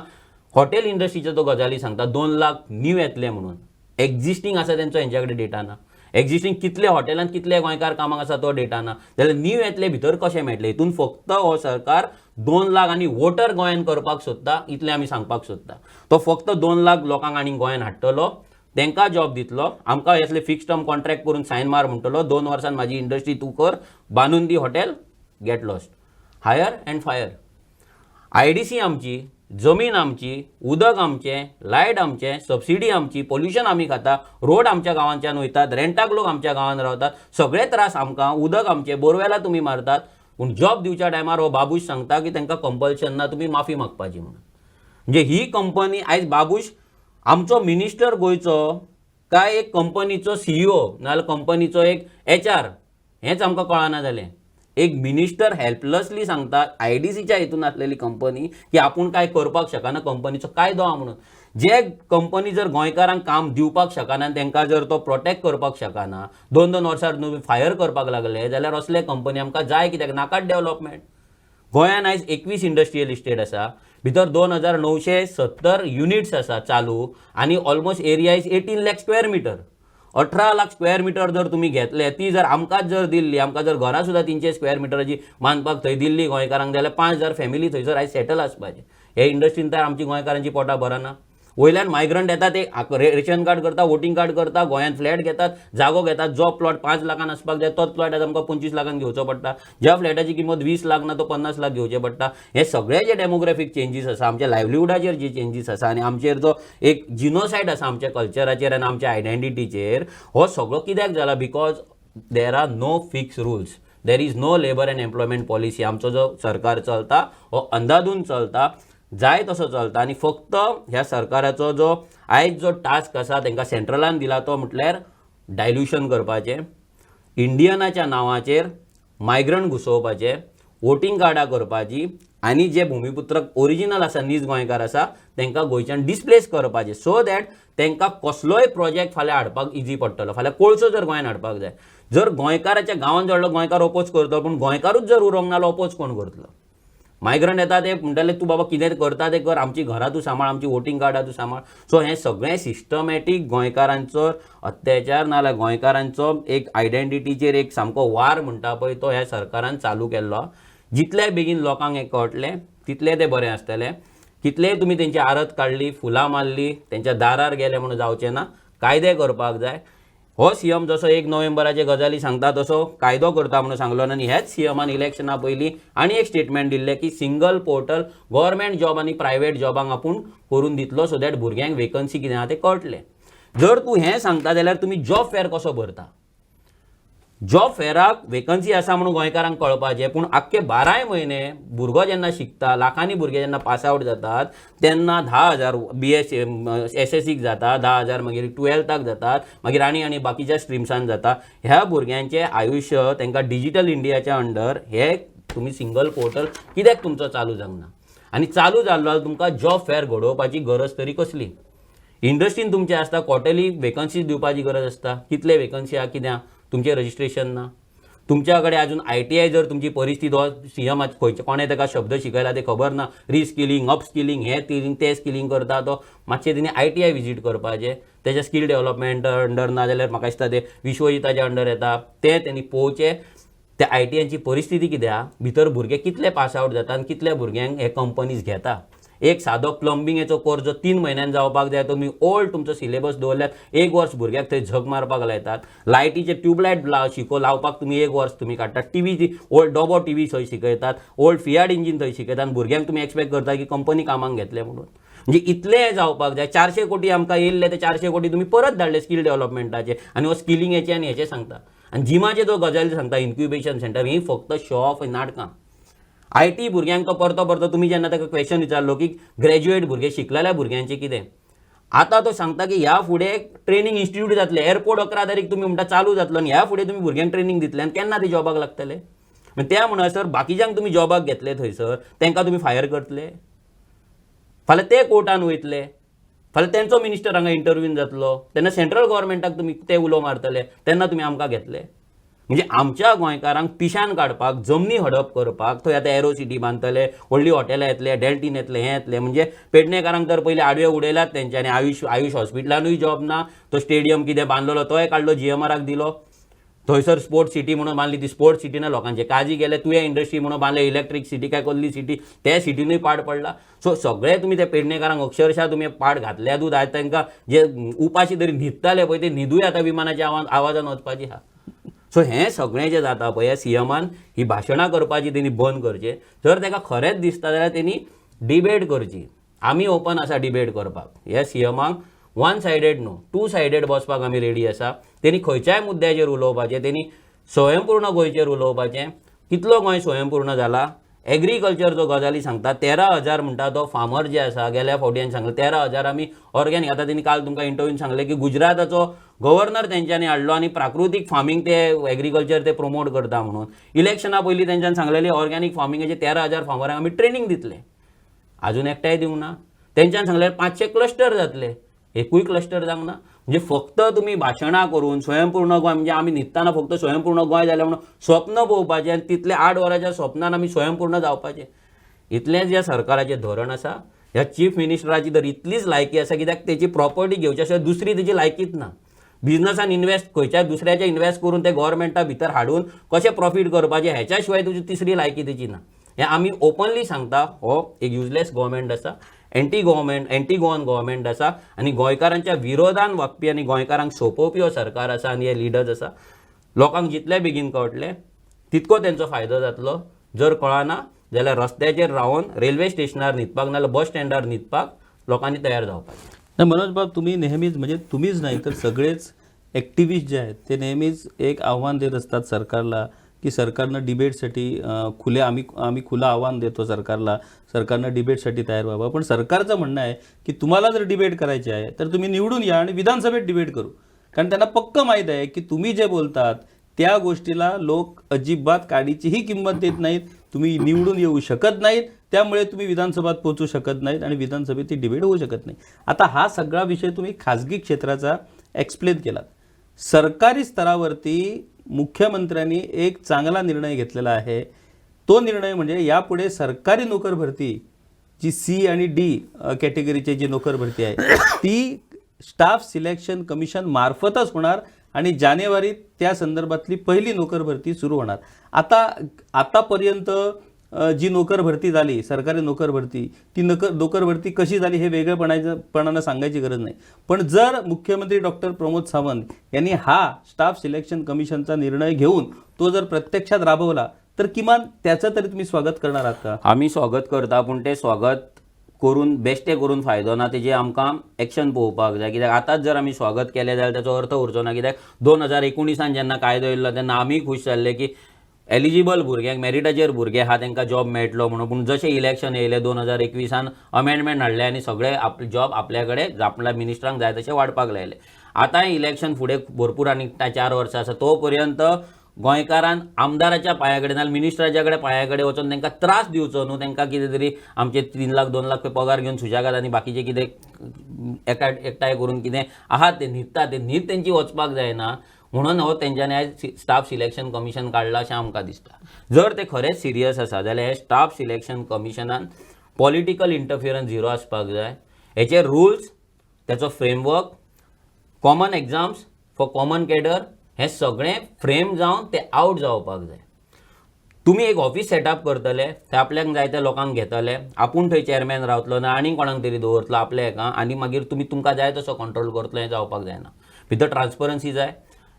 हॉटेल इंडस्ट्रीचे तो गजाली सांगता 2 लाख न्यू येतले म्हणून एक्झिस्टिंग आसा तेंचो हेंच्या कडेन डेटा ना. एक्झिस्टिंग कितले हॉटेलांत कितले गोंयकार कामाक आसा तो डेटा ना जाल्यार न्यू येतले भितर कशें मेळटले. हितून फक्त हो सरकार 2 लाख आनी वोटर गोंयान करपाक सोदता इतलें आमी सांगपाक सोदता. तो फक्त 2 लाख लोकांक आनी गोंयान हाडटलो तांकां जॉब दितलो आमकां येतले फिक्स टर्म कॉन्ट्रॅक्ट करून सायन मार म्हणटलो 2 वर्सान म्हाजी इंडस्ट्री तूं कर बांदून दी hotel get lost. Hire and fire. IDC आमची जमीन आमची उदक आमचें लायट आमचें सबसिडी आमची पोल्युशन आमी खाता रोड आमच्या गांवांच्यान वयतात रेंटाक लोक आमच्या गांवांत रावतात सगळे त्रास आमकां उदक आमचें बोरवेलां तुमी मारतात पूण जॉब दिवच्या टायमार हो बाबूश सांगता की तांकां कंपल्शन ना तुमी माफी मागपाची म्हणून. म्हणजे ही कंपनी आयज बाबूश आमचो मिनिस्टर गोंयचो काय एक कंपनीचो CEO नाजाल्यार कंपनीचो एक HR हेंच आमकां कळना जालें. एक मिनिस्टर हेल्पलेसली सांगता IDCच्या हितून आसलेली कंपनी की आपूण काय करपाक शकना कंपनीचो कायदो आहा म्हणून. जे कंपनी जर गोंयकारांक काम दिवपाक शकना तांकां जर तो प्रोटेक्ट करपाक शकना 2-2 वर्सां फायर करपाक लागले जाल्यार असले कंपनी आमकां जाय कित्याक नाकाच डेव्हलपमेंट. गोंयान आयज 21 इंडस्ट्रियल इस्टेट आसा भितर 2970 युनिट्स आसा चालू आनी almost area is 18 lakh square metre. 18 lakh square metre जर तुम्ही घेतले ती जर आमकांच जर दिल्ली आमकां जर घरां सुद्दां 300 स्क्वेअर मिटराची बांदपाक थंय दिल्ली गोंयकारांक जाल्यार 5000 फॅमिली थंयसर आयज सेटल आसपाचे. हे इंडस्ट्रीन तर आमची गोंयकारांची पोटां भरना. वयल्यान मायग्रंट येतात ते रेशन कार्ड करता, वोटिंग कार्ड करता, गोंयांत फ्लॅट घेतात, जागो घेतात, जो प्लॉट 5 लाखान आसपाक जाय तोच प्लॉट आमकां 25 लाखान घेवचो पडटा, ज्या फ्लॅटाची किंमत 20 लाख ना तो 50 लाख घेवचे पडटा. हे सगळे जे डेमोग्राफीक चेंजीस आसा, आमच्या लायव्हलीहुडाचेर जे चेंजीस आसा आनी आमचेर जो एक जिनोसायड आसा आमच्या कल्चराचेर आनी आमच्या आयडेंटिटीचेर, हो सगळो कित्याक जाला? Because there are no fix rules, there is no labour and employment policy. आमचो जो सरकार चलता हो अंदाधून चलता, जाय तसो चलता. आनी फक्त ह्या सरकाराचो जो आयज जो टास्क आसा तांकां सेंट्रलान दिला तो म्हटल्यार डायल्युशन करपाचें, इंडियनाच्या नांवाचेर मायग्रंट घुसोवपाचे, वोटिंग कार्डां करपाची आनी जे भुमिपुत्रक ओरिजिनल आसा, नीज गोंयकार आसा, तांकां गोंयच्यान डिस्प्लेस करपाचे, सो दॅट तांकां कसलोय प्रोजेक्ट फाल्यां हाडपाक इजी पडटलो. फाल्यां कोळसो जर गोंयांत हाडपाक जाय, जर गोंयकाराच्या गांवांत जडलो गोंयकार ओपोज करतलो, पूण गोंयकारूच जर उरोंक नालो ओपोज कोण करतलो? मायग्रंट येता ते म्हणटाले तूं बाबा कितें करता तें कर, आमची घरां तूं सांबाळ, आमची वोटिंग कार्डां तूं सांबाळ. सो हें सगळें सिस्टमॅटीक गोंयकारांचो अत्याचार नाल्यार गोंयकारांचो एक आयडेंटिटीचेर एक सामको वार म्हणटा पळय तो ह्या सरकारान चालू केल्लो. जितले बेगीन लोकांक हें कळटलें तितले ते बरें आसतलें. कितलेय तुमी तेंची आरत काडली, फुलां मारली, तेंच्या दारार गेले म्हणून जावचें ना. कायदे करपाक जाय. हो सीएम जसो 1 नोव्हेंबराचे गजाली सांगता तसो कायदो करता म्हणून सांगलो. आनी हेच सीएमान इलेक्शना पयलीं आनी एक स्टेटमेंट दिल्लें की सिंगल पोर्टल गव्हर्मेंट जॉब आनी प्रायवेट जॉबांक आपूण करून दितलो, सो दॅट भुरग्यांक वेकन्सी कितें आहा तें कळटलें. जर तूं हें सांगता जाल्यार तुमी जॉब फेअर कसो भरता? जॉब फेअराक वेकन्सी आसा म्हणून गोंयकारांक कळपाचें, पूण आख्खे 12 म्हयने भुरगो जेन्ना शिकता, लाखांनी भुरगे जेन्ना पास आउट जातात तेन्ना 10,000 SSCक जाता, 10,000 मागीर 12थाक जातात, मागीर आनी बाकीच्या स्ट्रिम्सान जाता. ह्या भुरग्यांचें आयुश्य तांकां डिजिटल इंडियाच्या अंडर हे तुमी सिंगल पोर्टल कित्याक तुमचो चालू जावंक ना? आनी चालू जाल्लो जाल्यार तुमकां जॉब फेअर घडोवपाची गरज तरी कसली? इंडस्ट्रीन तुमचे आसता क्वॉर्टरली वेकन्सीज दिवपाची गरज आसता. कितले वेकन्सी आहा कित्याक? तुमचें रजिस्ट्रेशन ना. तुमच्या कडेन अजून ITI जर तुमची परिस्थिती हो सीएम खंयचे कोणें ताका शब्द शिकयला ते खबर ना. रिस्किलिंग, अपस्किलिंग, हें स्किलिंग तें स्किलिंग करता तो. मातशें तेणी ITI विजीट करपाचें. तेच्या स्कील डेव्हलपमेंट अंडर ना जाल्यार म्हाका दिसता ते विश्वजिताच्या अंडर येता तें तेणी पळोवचें. त्या ITIची परिस्थिती कितें आहा, भितर भुरगे कितले पास आउट जाता आनी कितल्या भुरग्यांक हे कंपनीज घेता. एक सादो प्लंबिंगेचो कोर्स जो 3 म्हयन्यान जावपाक जाय तो तुमी ओल्ड तुमचो सिलेबस दवरल्यार 1 वर्स भुरग्याक थंय झग मारपाक लायतात. लायटीचे ट्यूबलायट लावपाक तुमी 1 वर्स तुमी काडटात. टीव्हीची ओल्ड डॉबो टीव्ही थंय शिकयतात, ओल्ड फियाट इंजीन थंय शिकयतात आनी भुरग्यांक तुमी एक्सपेक्ट करता की कंपनी कामाक घेतले म्हणून. म्हणजे इतले जावपाक जाय. 400 कोटी आमकां येयल्ले ते 400 कोटी तुमी परत धाडले स्कील डेव्हलपमेंटाचे आनी हो स्किलिंगेचे आनी हेचे सांगता. आनी जिमाचे जो गजाली सांगता इन्क्युबेशन सेंटर, ही फक्त शो ऑफ नाटकां. IT भुरग्यांक परतो तुमी जेन्ना ताका क्वेश्चन विचारलो की ग्रॅज्युएट भुरगे शिकलेल्या भुरग्यांचें कितें, आतां तो सांगता की ह्या फुडें ट्रेनिंग इन्स्टिट्यूट जातले. एअरपोर्ट 11 तारीख तुमी म्हणटा चालू जातलो आनी ह्या फुडें तुमी भुरग्यांक ट्रेनिंग दितले आनी केन्ना ते जॉबाक लागतले? त्या म्हणसर बाकीच्यांक तुमी जॉबाक घेतले थंयसर तांकां तुमी फायर करतले. फाल्यां ते कोर्टान वयतले, फाल्यां तेंचो मिनिस्टर हांगा इंटरव्यून जातलो, तेन्ना सेंट्रल गव्हर्मेंटाक तुमी ते उलो मारतले, तेन्ना तुमी आमकां घेतले. म्हणजे आमच्या गोंयकारांक पिशान काडपाक, जमनी हडप करपाक थंय आतां एरो सिटी बांदतले, व्हडली हॉटेलां येतले, डेल्टीन येतले, हें येतले. म्हणजे पेडणेकारांक तर पयलीं आडवे उडयल्यात तेंच्यांनी. आयुश हॉस्पिटलानूय जॉब ना. तो स्टेडियम कितें बांदलेलो तोय काडलो, GMRक दिलो. थंयसर स्पोर्ट्स सिटी म्हणून बांदली, ती स्पोर्ट्स सिटीन लोकांचे काजी गेले. तुवें इंडस्ट्री म्हणून बांदले, इलेक्ट्रीक सिटी काय कसली सिटी, त्या सिटीनूय पाड पडला. सो सगळे तुमी ते पेडणेकारांक अक्षरशा तुमी पाड घातल्यातूच. आज तांकां जे उपाशी तरी न्हिदताले पळय ते न्हिदूय आतां विमानाच्या आवाजान वचपाची आहा. सो हें सगळें जें जाता पळय, ह्या सीएमान ही भाशणां करपाची तेणी बंद करचें. जर ताका खरेंच दिसता जाल्यार तेणी डिबेट करची. आमी ओपन आसा डिबेट करपाक. ह्या सीएमाक 1 सायडेड न्हू, 2 सायडेड बसपाक आमी रेडी आसा. तेणी खंयच्याय मुद्द्याचेर उलोवपाचें, तेणी स्वयंपूर्ण गोंयचेर उलोवपाचें. कितलो गोंय स्वयंपूर्ण जाला? एग्रीकल्चर जो गजाली सांगता 13,000 म्हणटा तो फार्मर जे आसा, गेल्या फावटी सांगलें 13,000 आमी ऑर्गेनीक. आतां तेणी काल तुमकां इंटरव्यून सांगलें की गुजराताचो गव्हर्नर तेंच्यांनी हाडलो आनी प्राकृतीक फार्मींग ते एग्रीकल्चर ते प्रमोट करता म्हणून. इलेक्शना पयलीं तेंच्यांनी सांगलेली ऑर्गेनीक फार्मिंगाचे 13,000 फार्मरांक आमी ट्रेनिंग दितले. आजून एकटाय दिवंक ना. तेंच्यांनी सांगलें 500 क्लस्टर जातले, एकूय क्लस्टर जावंक ना. म्हणजे फक्त तुमी भाशणां करून स्वयंपूर्ण गोंय, म्हणजे आमी न्हिदताना फक्त स्वयंपूर्ण गोंय जालें म्हणून स्वप्न पळोवपाचें आनी तितले 8 वरांच्या स्वप्नान आमी स्वयंपूर्ण जावपाचें. इतलेंच ह्या सरकाराचें धोरण आसा. ह्या चीफ मिनिस्टराची तर इतलीच लायकी आसा कित्याक तेची प्रॉपर्टी घेवची शिवाय दुसरी तेची लायकीच ना. बिझनसान इन्वेस्ट खंयच्या दुसऱ्याचे इन्वेस्ट करून ते गव्हर्मेंटा भितर हाडून कशें प्रॉफीट करपाचें हेच्या शिवाय तुजी तिसरी लायकी तेची ना. हें आमी ओपनली सांगता. हो एक युजलेस गव्हर्मेंट आसा एंटी गोवन गव्हर्मेंट आसा आनी गोंयकारांच्या विरोधान वागपी आनी गोंयकारांक सोंपोवपी हो सरकार आसा आनी हे लिडर्स आसा. लोकांक जितले बेगीन कळटले तितको तेंचो फायदो जातलो. जर कळना जाल्यार रस्त्याचेर रावन रेल्वे स्टेशनार न्हिदपाक नाजाल्यार बस स्टँडार न्हिदपाक लोकांनी तयार जावपाक. नाही मनोज बाब, तुम्ही नेहमीच म्हणजे तुम्हीच नाही तर सगळेच ॲक्टिव्हिस्ट जे आहेत ते नेहमीच एक आव्हान देत असतात सरकारला की सरकारनं डिबेटसाठी आम्ही खुलं आव्हान देतो सरकारनं डिबेटसाठी तयार व्हावं. पण सरकारचं म्हणणं आहे की तुम्हाला जर डिबेट करायची आहे तर तुम्ही निवडून या आणि विधानसभेत डिबेट करू. कारण त्यांना पक्क माहीत आहे की तुम्ही जे बोलतात त्या गोष्टीला लोक अजिबात काडीचीही किंमत देत नाहीत. तुम्ही निवडून येऊ शकत नाहीत, त्यामुळे तुम्ही विधानसभेत पोहोचू शकत नाहीत आणि विधानसभेत ती डिबेट होऊ शकत नाही. आता हा सगळा विषय तुम्ही खाजगी क्षेत्राचा एक्सप्लेन केलात. सरकारी स्तरावरती मुख्यमंत्र्यांनी एक चांगला निर्णय घेतलेला आहे. तो निर्णय म्हणजे यापुढे सरकारी नोकर भरती जी C आणि D कॅटेगरीची जी नोकर भरती आहे ती स्टाफ सिलेक्शन कमिशन मार्फतच होणार आणि जानेवारीत त्या संदर्भातली पहिली नोकर भरती सुरू होणार. आतापर्यंत जी नोकर भरती झाली, सरकारी नोकर भरती, ती नोकर भरती कशी झाली हे वेगळेपणानं सांगायची गरज नाही. पण जर मुख्यमंत्री डॉक्टर प्रमोद सावंत यांनी हा स्टाफ सिलेक्शन कमिशनचा निर्णय घेऊन तो जर प्रत्यक्षात राबवला तर किमान त्याचं तरी तुम्ही स्वागत करणार आहात का? आम्ही स्वागत करता, पण ते स्वागत करून बेश्टे करून फायदो ना. तेजे आमकां एक्शन पळोवपाक जाय. कित्याक आतांच जर आमी स्वागत केलें जाल्यार ताचो अर्थ उरचो ना. कित्याक 2019 जेन्ना कायदो येयल्लो तेन्ना आमी खूश जाल्ले की एलिजिबल भुरग्यांक, मेरिटाचेर भुरगे हा तांकां जॉब मेळटलो म्हणून. पूण जशें इलेक्शन येयलें 2021 अमेंडमेंट हाडले आनी सगळे जॉब आपल्या कडेन आपल्या मिनिस्टरांक जाय तशें वाडपाक लायले. आतांय इलेक्शन फुडें भरपूर आनी 4 वर्सां आसा. तो पर्यंत गोंयकारान आमदाराच्या पांया कडेन नाजाल्यार मिनिस्टराच्या कडेन पांया कडेन वचून तांकां त्रास दिवचो न्हू. तांकां कितें तरी आमचे 3 लाख 2 लाख पगार घेवन सुशेगाद आनी बाकीचे कितें एकठांय करून कितें आहा ते न्हिदता ते न्हीद तेंची वचपाक जायना. म्हणून हो तेंच्यांनी आयज स्टाफ सिलेक्शन कमिशन काडलां अशें आमकां दिसता. जर ते खरेंच सिरियस आसा जाल्यार हे स्टाफ सिलेक्शन कमिशनान पॉलिटिकल इंटरफियरन्स झिरो आसपाक जाय. हेचे रुल्स, तेचो framework, common exams for common cadre हे सगळें फ्रेम जावन ते आउट जावपाक जाय. तुम्ही एक ऑफिस सेटअप करतले, ते आपल्याक जाय त्या लोकांक घेतले, आपूण थंय चेअरमॅन रावतलो ना आनी कोणाक तरी दवरतलो आपल्या एका आनी मागीर तुमकां जाय तसो कंट्रोल करतलो. हें जावपाक जायना. भितर ट्रान्सपरन्सी जाय.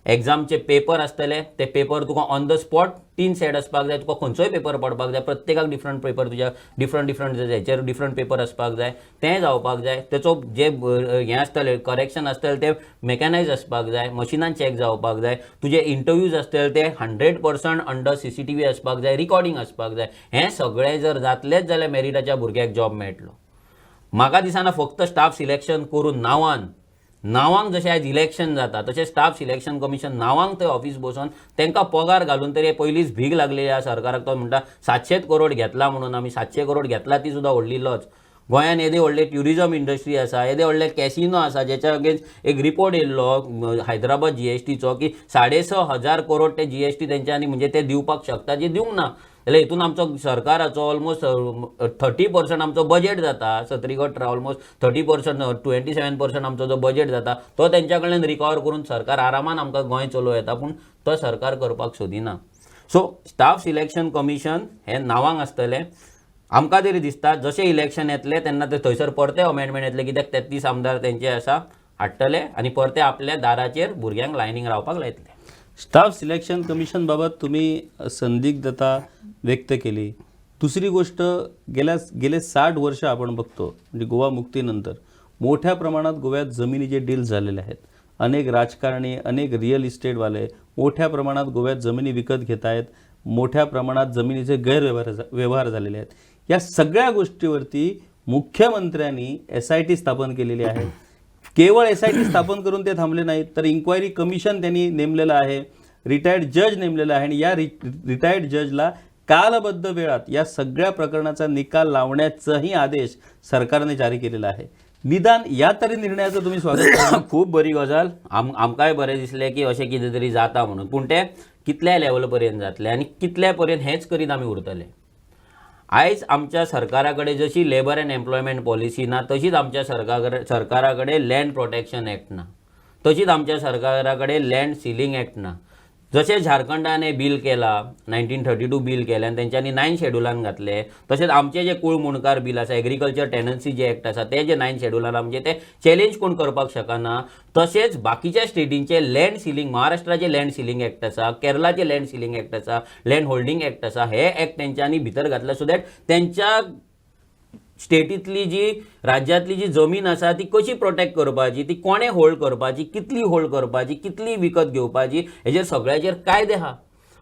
एग्जामचे पेपर आसतले, ते paper Tuka on the spot 3 set आसपाक जाय. तुका खंयचोय पेपर पडपाक जाय, प्रत्येकाक डिफरंट पेपर, तुज्या डिफरंट हेचेर डिफरंट पेपर आसपाक जाय. तें जावपाक जाय. तेचो जे हें आसतले करेक्शन आसतले ते मेकॅनायज आसपाक जाय. मशिनान चॅक जावपाक जाय. तुजे इंटरव्यूज आसतले ते 100% अंडर CCTV आसपाक जाय, रिकॉर्डिंग आसपाक जाय. हें सगळें जर जातलेंच जाल्यार मेरिटाच्या भुरग्याक जॉब मेळटलो. म्हाका दिसना फक्त स्टाफ सिलेक्शन करून नावांक जशें आयज इलेक्शन जाता तशें स्टाफ सिलेक्शन कमिशन नावांक थंय ऑफिस बसोवन तांकां पगार घालून तरी पयलींच भीक लागलेली आसा सरकाराक. तो म्हणटा 700 करोड घेतला म्हणून. आमी 700 करोड घेतला ती सुद्दां व्हडली लज. गोंयांत येदे व्हडले ट्युरिजम इंडस्ट्री आसा, येदे व्हडले कॅसिनो आसा, जेच्या अगेन्स्ट एक रिपोर्ट येयल्लो हैदराबाद GSTचो की 6,500 करोड ते GST तेंच्यांनी म्हणजे ते दिवपाक शकता, जे दिवंक ना. जाल्यार हितून आमचो सरकाराचो ऑलमोस्ट 30% आमचो बजेट जाता. सत्रीगट ऑलमोस्ट 30%, 27% आमचो जो बजेट जाता तो तेंच्या कडल्यान रिकवर करून सरकार आरामान आमकां गोंय चलोव येता. पूण तो सरकार करपाक सोदिना. सो स्टाफ सिलेक्शन कमिशन हे नावांक आसतलें. आमकां तरी दिसता जशें इलेक्शन येतलें तेन्ना ते थंयसर परते अमेंडमेंट येतले. कित्याक 33 आमदार तेंचे आसा हाडटले आनी परते आपल्या दाराचेर भुरग्यांक लायनीक रावपाक लायतले. स्टाफ सिलेक्शन कमिशन बाबत तुम्ही संदिग्धता व्यक्त केली. दुसरी गोष्ट गेले 60 वर्ष आपण बघतो म्हणजे गोवा मुक्तीनंतर मोठ्या प्रमाणात गोव्यात जमिनीचे डील्स झालेले आहेत. अनेक राजकारणी, अनेक रिअल इस्टेटवाले मोठ्या प्रमाणात गोव्यात जमिनी विकत घेत आहेत. मोठ्या प्रमाणात जमिनीचे गैरव्यवहार झालेले आहेत. या सगळ्या गोष्टीवरती मुख्यमंत्र्यांनी SIT स्थापन केलेली आहे. केवळ SIT स्थापन करून ते थांबले नाहीत तर इन्क्वायरी कमिशन त्यांनी नेमलेलं आहे, रिटायर्ड जज नेमलेला आहे आणि या रिटायर्ड जजला कालबद्ध वेळात या सगळ्या प्रकरणाचा निकाल लावण्याचाही आदेश सरकारने जारी केलेला आहे. निदान या तरी निर्णयाचं तुम्ही स्वागत करा. खूप बरी गजाल. आमकांय बरें दिसलें की अशें कितें तरी जाता म्हणून. पूण ते कितल्या लेवल पर्यंत जातले आनी कितल्या पर्यंत हेच करीत आमी उरतले. आयज आमच्या सरकारा कडेन जशी लेबर एंड एम्प्लॉयमेंट पॉलिसी ना तशीच आमच्या सरकारा कडेन लँड प्रोटेक्शन एक्ट ना, तशीच आमच्या सरकारा कडेन लँड सिलींग एक्ट ना. जशें झारखंडान बील केला 1932 बील केलें आनी तेंच्यांनी 9 शेड्युलान घातले तशेंच आमचे जे कुळ मुणकार बील आसा एग्रीकल्चर टेनन्सी जे एक्ट आसा ते जे 9 शेड्युलान म्हणजे ते चॅलेंज कोण करपाक शकना. तशेंच बाकीच्या स्टेटींचे लँड सिलींग महाराष्ट्राचे लँड सिलींग एक्ट आसा केरळाचे लँड सिलींग एक्ट आसा लँड होल्डिंग एक्ट आसा हे एक्ट तेंच्यांनी भितर घातले सो दॅट तेंच्या स्टेटींतली जी राज्यांतली जी जमीन आसा ती कशी प्रोटेक्ट करपाची ती कोणे होल्ड करपाची कितली होल्ड करपाची कितली विकत घेवपाची हेजेर सगळ्याचेर कायदे आहा.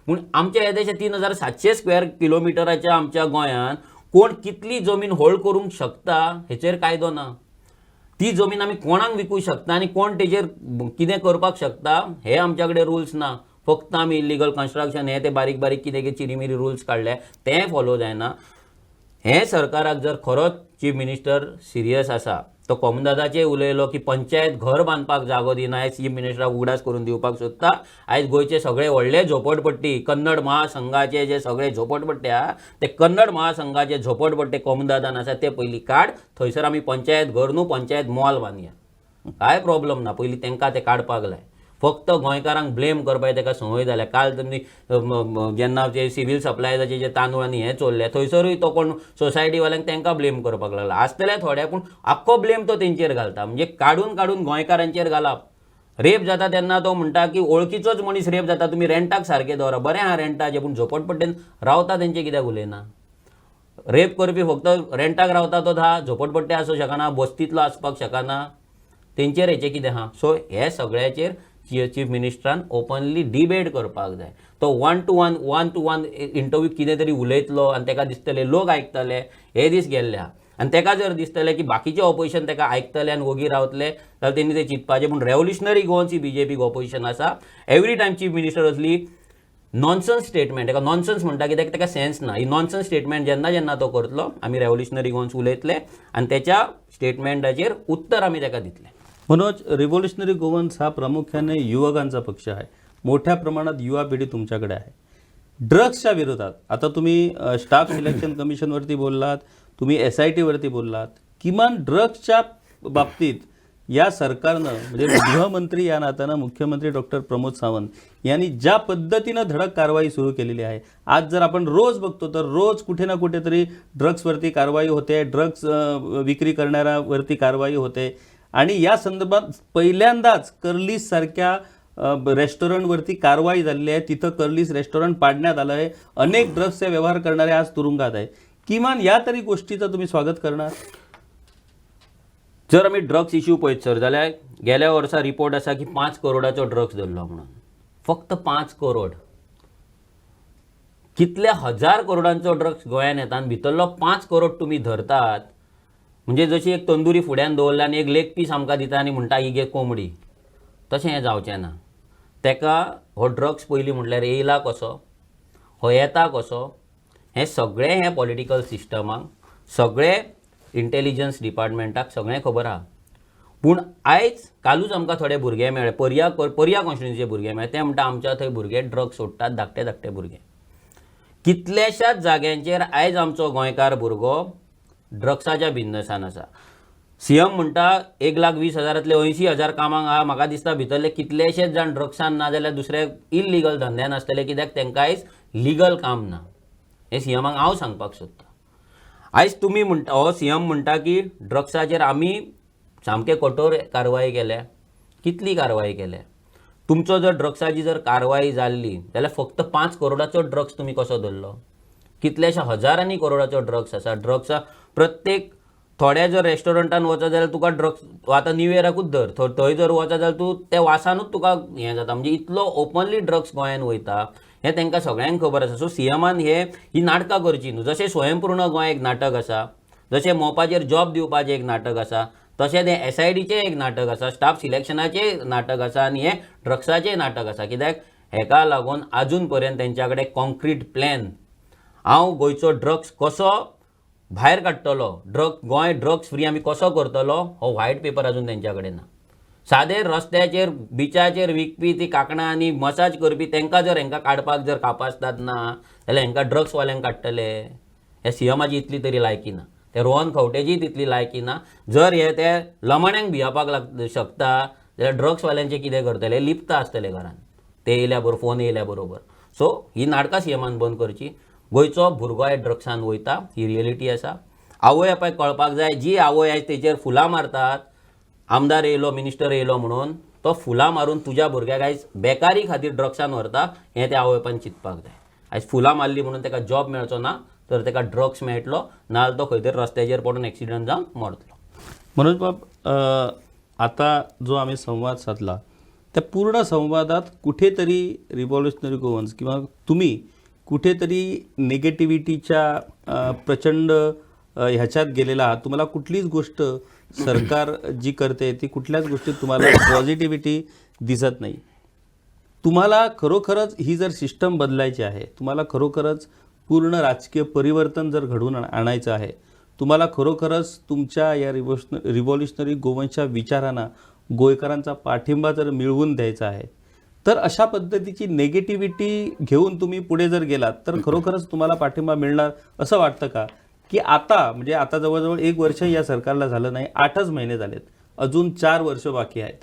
पूण आमच्या येदेशे 3700 स्क्वेअर किलोमिटराच्या आमच्या गोंयांत कोण कितली जमीन होल्ड करूंक शकता हेचेर कायदो ना. ती जमीन आमी कोणाक विकूंक शकता आनी कोण तेजेर कितें करपाक शकता हे आमच्या कडेन रुल्स ना. फक्त आमी इलिगल कन्स्ट्रक्शन हे ते बारीक बारीक कितें चिरीमिरी रुल्स काडले ते फॉलो जायना. हे सरकाराक जर खरोच चीफ मिनिस्टर सिरियस आसा तो कोमदादाचे उलयलो की पंचायत घर बांदपाक जागो दिना हे चीफ मिनिस्टराक उगडास करून दिवपाक सोदता. आयज गोंयचे सगळे व्हडले झोपडपट्टी कन्नड महासंघाचे जे सगळे झोपडपट्टे आहा ते कन्नड महासंघाचे झोपडपट्टे कोमदादान आसा ते पयलीं काड थंयसर आमी पंचायत घर न्हू पंचायत मॉल बांदया काय प्रॉब्लम ना. पयलीं तेंकां ते काडपाक लाय. फक्त गोंयकारांक ब्लेम करपाक ताका संवय जाल्या. काल तुमी जेन्ना जे सिवील सप्लायजाचे जे तांदूळ आनी हे चोरले थंयसरूय तो कोण सोसायटीवाल्यांक तांकां ब्लेम करपाक लागला. आसतले थोडे पूण आख्खो ब्लेम तो तेंचेर घालता म्हणजे काडून काडून गोंयकारांचेर घालप. रेप जाता तेन्ना तो म्हणटा की वळखीचोच मनीस रेप जाता तुमी रेंटाक सारके दवरा बरें आहा रेंटाचे पूण झोपडपट्टेन रावता तेंचे कित्याक उलयना. रेप करपी फक्त रेंटाक रावता तो झोपडपट्टे आसूं शकना बस्तींतलो आसपाक शकना तेंचेर हेचें कितें आहा. सो हे सगळ्याचेर चीफ मिनिस्टरान ओपनली डिबेट करपाक जाय. तो वन टू वन इंटरव्यू कितें तरी उलयतलो आनी ताका दिसतले लोक आयकतले हे दीस गेल्ले आहा. आनी ताका जर दिसतले की बाकीचे ऑपोजिशन ताका आयकतले आनी वोगी रावतले जाल्यार तेणी ते चिंतपाचें. पूण रेव्होल्युशनरी गोवन्स बीजेपीक ऑपोजिशन आसा एवरी टायम चीफ मिनिस्टर असली नॉनसन्स स्टेटमेंट ताका नॉनसन्स म्हणटा कित्याक ताका सेन्स ना. ही नॉनसन्स स्टेटमेंट जेन्ना जेन्ना तो करतलो आमी रेव्होल्युशनरी गोवन्स उलयतले आनी त्याच्या स्टेटमेंटाचेर उत्तर आमी ताका दितले. मनोज, रिव्होल्युशनरी गोवन्स हा प्रामुख्याने युवकांचा पक्ष आहे. मोठ्या प्रमाणात युवा पिढी तुमच्याकडे आहे. ड्रग्सच्या विरोधात आता तुम्ही स्टाफ सिलेक्शन कमिशनवरती बोललात, तुम्ही SIT वरती बोललात. किमान ड्रग्सच्या बाबतीत या सरकारनं म्हणजे गृहमंत्री या नात्यानं मुख्यमंत्री डॉक्टर प्रमोद सावंत यांनी ज्या पद्धतीनं धडक कारवाई सुरू केलेली आहे. आज जर आपण रोज बघतो तर रोज कुठे ना कुठेतरी ड्रग्सवरती कारवाई होते, ड्रग्स विक्री करणाऱ्यावरती कारवाई होते. आणि या संदर्भात पहिल्यांदाच कर्लीस सारख्या रेस्टॉरंटवरती कारवाई झालेली आहे. तिथं कर्लीस रेस्टॉरंट पाडण्यात आलं आहे. अनेक ड्रग्सचे व्यवहार करणारे आज तुरुंगात आहे. किमान या तरी गोष्टीचं तुम्ही स्वागत करणार? जर आमी ड्रग्स इश्यू पळयत सर जाल्यार गेल्या वर्सा रिपोर्ट आसा की 5 करोडाचो ड्रग्स धरलो म्हणून. फक्त 5 करोड. कितले हजार करोडांचो ड्रग्स गोंयांत येता आनी भितरलो 5 करोड तुमी धरतात. म्हणजे जशी एक तंदुरी फुड्यान दवरला आनी एक लेग पीस आमकां दिता आनी म्हणटा ही गे कोंबडी तशें हें जावचें ना. ताका हो ड्रग्स पयलीं म्हटल्यार येयला कसो हो येता कसो हें सगळें हे पॉलिटिकल सिस्टमाक सगळे इंटेलिजन्स डिपार्टमेंटाक सगळें खबर आहा. पूण आयज कालूच आमकां थोडे भुरगे मेळ्ळे पर्या कॉन्स्टिट्युन्सीचे भुरगे मेळ्ळे ते म्हणटा आमच्या थंय भुरगे ड्रग्स सोडटात धाकटे धाकटे भुरगे. कितल्याशाच जाग्यांचेर आयज आमचो गोंयकार भुरगो ड्रग्साच्या बिझनसान आसा. CM म्हणटा 1,20,000तले 80,000 कामांक आहा. म्हाका दिसता भितरले कितलेशेच जाण ड्रग्सान ना जाल्यार दुसरे इलिगल धंद्यान आसतले कित्याक तांकां आयज लिगल काम ना. हे CMाक हांव सांगपाक सोदता. आयज तुमी म्हणटा हो CM म्हणटा की ड्रग्साचेर आमी सामके कठोर कारवाई केल्या. कितली कारवाई केल्या? तुमचो जर ड्रग्साची जर कारवाई जाल्ली जाल्यार फक्त 5 करोडाचो ड्रग्स तुमी कसो धरलो? कितल्याशा हजारांनी करोडाचो ड्रग्स आसा. ड्रग्सा प्रत्येक थोड्या जर रेस्टॉरंटान वचत जाल्यार तुका ड्रग्स आतां न्यू इयराकूच धर थंय जर वचत जाल्यार तूं त्या वासानूच तुका हें जाता. म्हणजे इतलो ओपनली ड्रग्स गोंयांत वयता हें तांकां सगळ्यांक खबर आसा. सो CMान ही नाटकां करची न्हू. जशें स्वयंपूर्ण गोंय एक नाटक आसा, जशें मोपाचेर जॉब दिवपाचें एक नाटक आसा, तशेंच हें SITचें एक नाटक आसा, स्टाफ सिलेक्शनाचें नाटक आसा आनी हें ड्रग्साचें नाटक आसा. कित्याक हेका लागून आजून पर्यंत तेंच्या कडेन कॉन्क्रीट प्लॅन हांव गोंयचो ड्रग्स कसो भायर काडटलो गोंय ड्रग्स फ्री आमी कसो करतलो हो व्हायट पेपर अजून तेंच्या कडेन ना. सादे रस्त्याचेर बिचाचेर विकपी ती कांकणां आनी मसाज करपी तांकां जर हांकां काडपाक जर कापासतात ना जाल्यार हांकां ड्रग्सवाल्यांक काडटले. हे CMाची इतली तरी लायकी ना. ते रोहन खंवटेची तितली लायकी ना. जर हे ते लमण्यांक भियापाक शकता जाल्यार ड्रग्सवाल्यांचे कितें करतले? लिपता आसतले घरान. ते येयल्या बरोबर फोन येयल्या बरोबर. सो ही नाटकां सीएमान बंद करची. गोंयचो भुरगो आयज ड्रग्सान वयता, ही रियलिटी आसा. आवय बापाय कळपाक जाय, जी आवय आयज तेचेर फुलां मारतात, आमदार येयलो मिनिस्टर येयलो म्हणून तो फुलां मारून तुज्या भुरग्याक आयज बेकारी खातीर ड्रग्सान व्हरता, हें त्या आवय बापायन चिंतपाक जाय. आयज फुलां मारली म्हणून ताका जॉब मेळचो ना, तर ताका ड्रग्स मेळटलो, नाजाल्यार तो खंय तरी रस्त्याचेर पडून एक्सिडंट जावन मरतलो. मनोज बाब, आता जो आम्ही संवाद साधला त्या पूर्ण संवादात कुठेतरी रिव्हॉल्युशनरी गोवन्स किंवा तुम्ही कुठेतरी निगेटिव्हिटीच्या प्रचंड ह्याच्यात गेलेला आहात. तुम्हाला कुठलीच गोष्ट सरकार जी करते ती कुठल्याच गोष्टीत तुम्हाला पॉझिटिव्हिटी दिसत नाही. तुम्हाला खरोखरच ही जर सिस्टम बदलायची आहे, तुम्हाला खरोखरच पूर्ण राजकीय परिवर्तन जर घडवून आणायचं आहे, तुम्हाला खरोखरच तुमच्या या रिव्हॉल्युशनरी गोवन्सच्या विचारांना गोयकरांचा पाठिंबा जर मिळवून द्यायचा आहे, तर अशा पद्धतीची नेगेटिव्हिटी घेऊन तुम्ही पुढे जर गेलात तर खरोखरच तुम्हाला पाठिंबा मिळणार असं वाटतं का? की आता म्हणजे आता जवळजवळ 1 वर्ष या सरकारला झालं नाही, 8च महिने झालेत, अजून 4 वर्ष बाकी आहेत.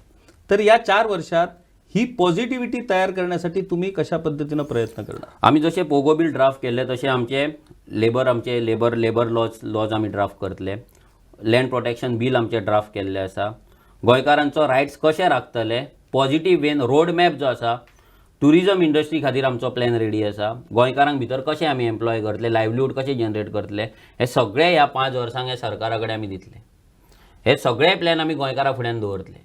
तर या 4 वर्षात ही पॉझिटिव्हिटी तयार करण्यासाठी तुम्ही कशा पद्धतीनं प्रयत्न करणार? आम्ही जसे पोगो बिल ड्राफ्ट केले तसे आमचे लेबर लॉज आम्ही ड्राफ्ट करतले. लँड प्रोटेक्शन बिल आमचे ड्राफ्ट केल्ले आसा. गोंयकारांचो रायट्स कशे राखतले, पॉझिटिव्ह वेन रोड मॅप जो आसा, टुरिजम इंडस्ट्री खातीर आमचो प्लॅन रेडी आसा. गोंयकारांक भितर कशें आमी एम्प्लॉय करतले, लायव्हलीहूड कशें जनरेट करतले, हे सगळे ह्या 5 वर्सांक हे सरकारा कडेन आमी दितले. हे सगळे प्लॅन आमी गोंयकारा फुड्यान दवरतले.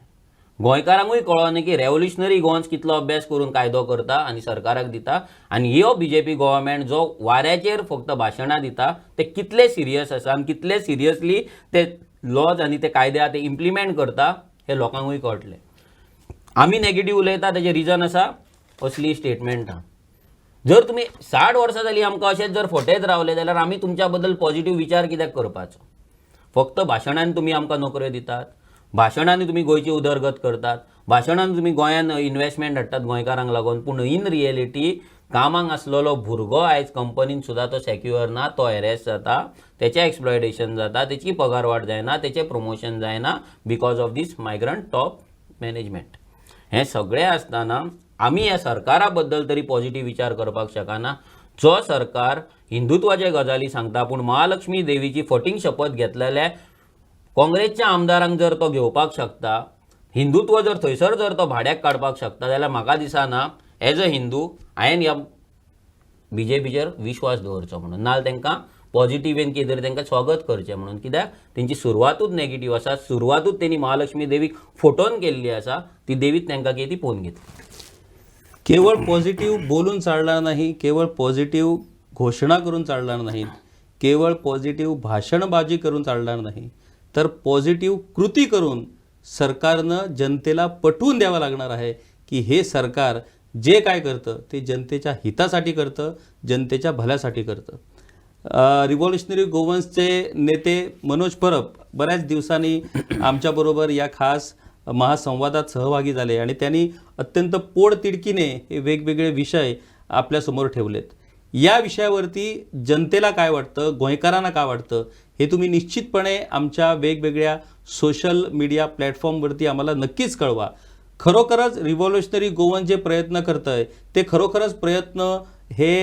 गोंयकारांकूय कळोनी की रेव्होल्युशनरी गोवन्स कितलो अभ्यास करून कायदो करता आनी सरकाराक दिता, आनी ह्यो बीजेपी गव्हर्मेंट जो वाऱ्याचेर फक्त भाशणां दिता ते कितले सिरियस आसा आनी कितले सिरियसली ते लॉज आनी ते कायदे आहा ते इम्प्लिमेंट करता हे लोकांकूय कळटलें. आमी नेगेटिव्ह उलयता तेजें रिजन आसा असली स्टेटमेंटां. जर तुमी 60 वर्सां जालीं आमकां अशेंच जर फटयत रावले जाल्यार आमी तुमच्या बद्दल पॉझिटिव्ह विचार कित्याक करपाचो? फक्त भाशणांनी तुमी आमकां नोकऱ्यो दितात, भाशणांनी तुमी गोंयची उदरगत करतात, भाशणांनी तुमी गोंयान इन्वेस्टमेंट हाडटात गोंयकारांक लागून, पूण इन रियलिटी कामाक आसलेलो भुरगो आयज कंपनीन सुद्दां तो सेक्युअर ना, तो हॅरेस जाता, तेचें एक्सप्लॉयटेशन जाता, तेची पगार वाड जायना, तेचें प्रमोशन जायना because of this migrant top management. हें सगळें आसतना आमी ह्या सरकारा बद्दल तरी पॉझिटिव्ह विचार करपाक शकना. जो सरकार हिंदुत्वाचे गजाली सांगता पूण महालक्ष्मी देवीची फटींग शपथ घेतलेल्या काँग्रेसच्या आमदारांक जर तो घेवपाक शकता, हिंदुत्व जर थंयसर जर तो भाड्याक काडपाक शकता, जाल्यार म्हाका दिसना एज अ हिंदू हांवें ह्या बीजेपीचेर विश्वास दवरचो म्हणून, नाल्यार तांकां पॉझिटिव्ह वेन कितें तरी तांकां स्वागत करचें म्हणून. कित्याक तेंची सुरवातूच नेगेटिव्ह आसा. सुरवातूच तेणी महालक्ष्मी देवीक फोटोवन केल्ली आसा, ती देवीच तांकां ती पळोवन घेतली. केवळ पॉझिटिव्ह बोलून चालणार नाही, केवळ पॉझिटिव्ह घोषणा करून चालणार नाहीत, केवळ पॉझिटिव्ह भाषणबाजी करून चालणार नाही, तर पॉझिटिव्ह कृती करून सरकारनं जनतेला पटवून द्यावं लागणार आहे की हे सरकार जे काय करतं ते जनतेच्या हितासाठी करतं, जनतेच्या भल्यासाठी करतं. रिव्हॉल्युशनरी गोवन्सचे नेते मनोज परब बऱ्याच दिवसांनी आमच्याबरोबर या खास महासंवादात सहभागी झाले आणि त्यांनी अत्यंत पोटतिडकीने हे वेगवेगळे विषय आपल्यासमोर ठेवलेत. या विषयावरती जनतेला काय वाटतं, गोंयकारांना काय वाटतं, हे तुम्ही निश्चितपणे आमच्या वेगवेगळ्या सोशल मीडिया प्लॅटफॉर्मवरती आम्हाला नक्कीच कळवा. खरोखरच रिव्हॉल्युशनरी गोवन्स जे प्रयत्न करतंय ते खरोखरच प्रयत्न हे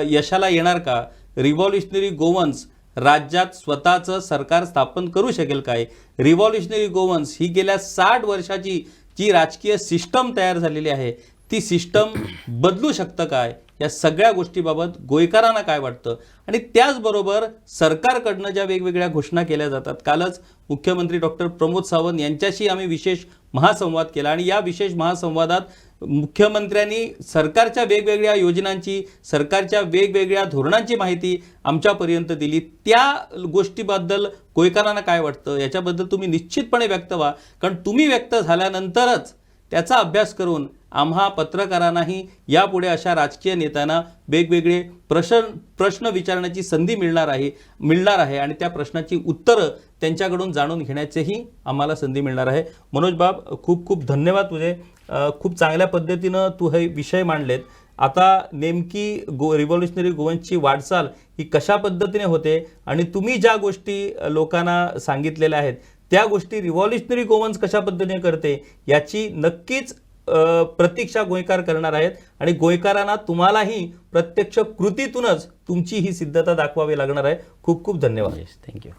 यशाला येणार का? रिव्हॉल्युशनरी गोवन्स राज्यात स्वतःचं सरकार स्थापन करू शकेल काय? रिव्हॉल्युशनरी गोवन्स ही गेल्या 60 वर्षाची जी राजकीय सिस्टम तयार झालेली आहे ती सिस्टम बदलू शकतं काय? या सगळ्या गोष्टीबाबत गोयकरांना काय वाटतं? आणि त्याचबरोबर सरकारकडनं ज्या वेगवेगळ्या घोषणा केल्या जातात, कालच मुख्यमंत्री डॉक्टर प्रमोद सावंत यांच्याशी आम्ही विशेष महासंवाद केला आणि या विशेष महासंवादात मुख्यमंत्र्यांनी सरकारच्या वेगवेगळ्या योजनांची, सरकारच्या वेगवेगळ्या धोरणांची माहिती आमच्यापर्यंत दिली. त्या गोष्टीबद्दल गोयकरांना काय वाटतं याच्याबद्दल तुम्ही निश्चितपणे व्यक्त व्हा, कारण तुम्ही व्यक्त झाल्यानंतरच त्याचा अभ्यास करून आम्हा पत्रकारांनाही यापुढे अशा राजकीय नेत्यांना वेगवेगळे प्रश्न विचारण्याची संधी मिळणार आहे आणि त्या प्रश्नाची उत्तरं त्यांच्याकडून जाणून घेण्याचीही आम्हाला संधी मिळणार आहे. मनोज बाब, खूप खूप धन्यवाद तुझे. खूप चांगल्या पद्धतीनं तू हे विषय मांडलेत. आता नेमकी रिव्हॉल्युशनरी गोवन्सची वाटचाल ही कशा पद्धतीने होते आणि तुम्ही ज्या गोष्टी लोकांना सांगितलेल्या आहेत त्या गोष्टी रिव्हॉल्युशनरी गोवन्स कशा पद्धतीने करते याची नक्कीच प्रतीक्षा गोंयकार करणार आहेत आणि गोंयकारांना तुम्हालाही प्रत्यक्ष कृतीतूनच तुमची ही सिद्धता दाखवावी लागणार आहे. खूप खूप धन्यवाद. Yes, thank you.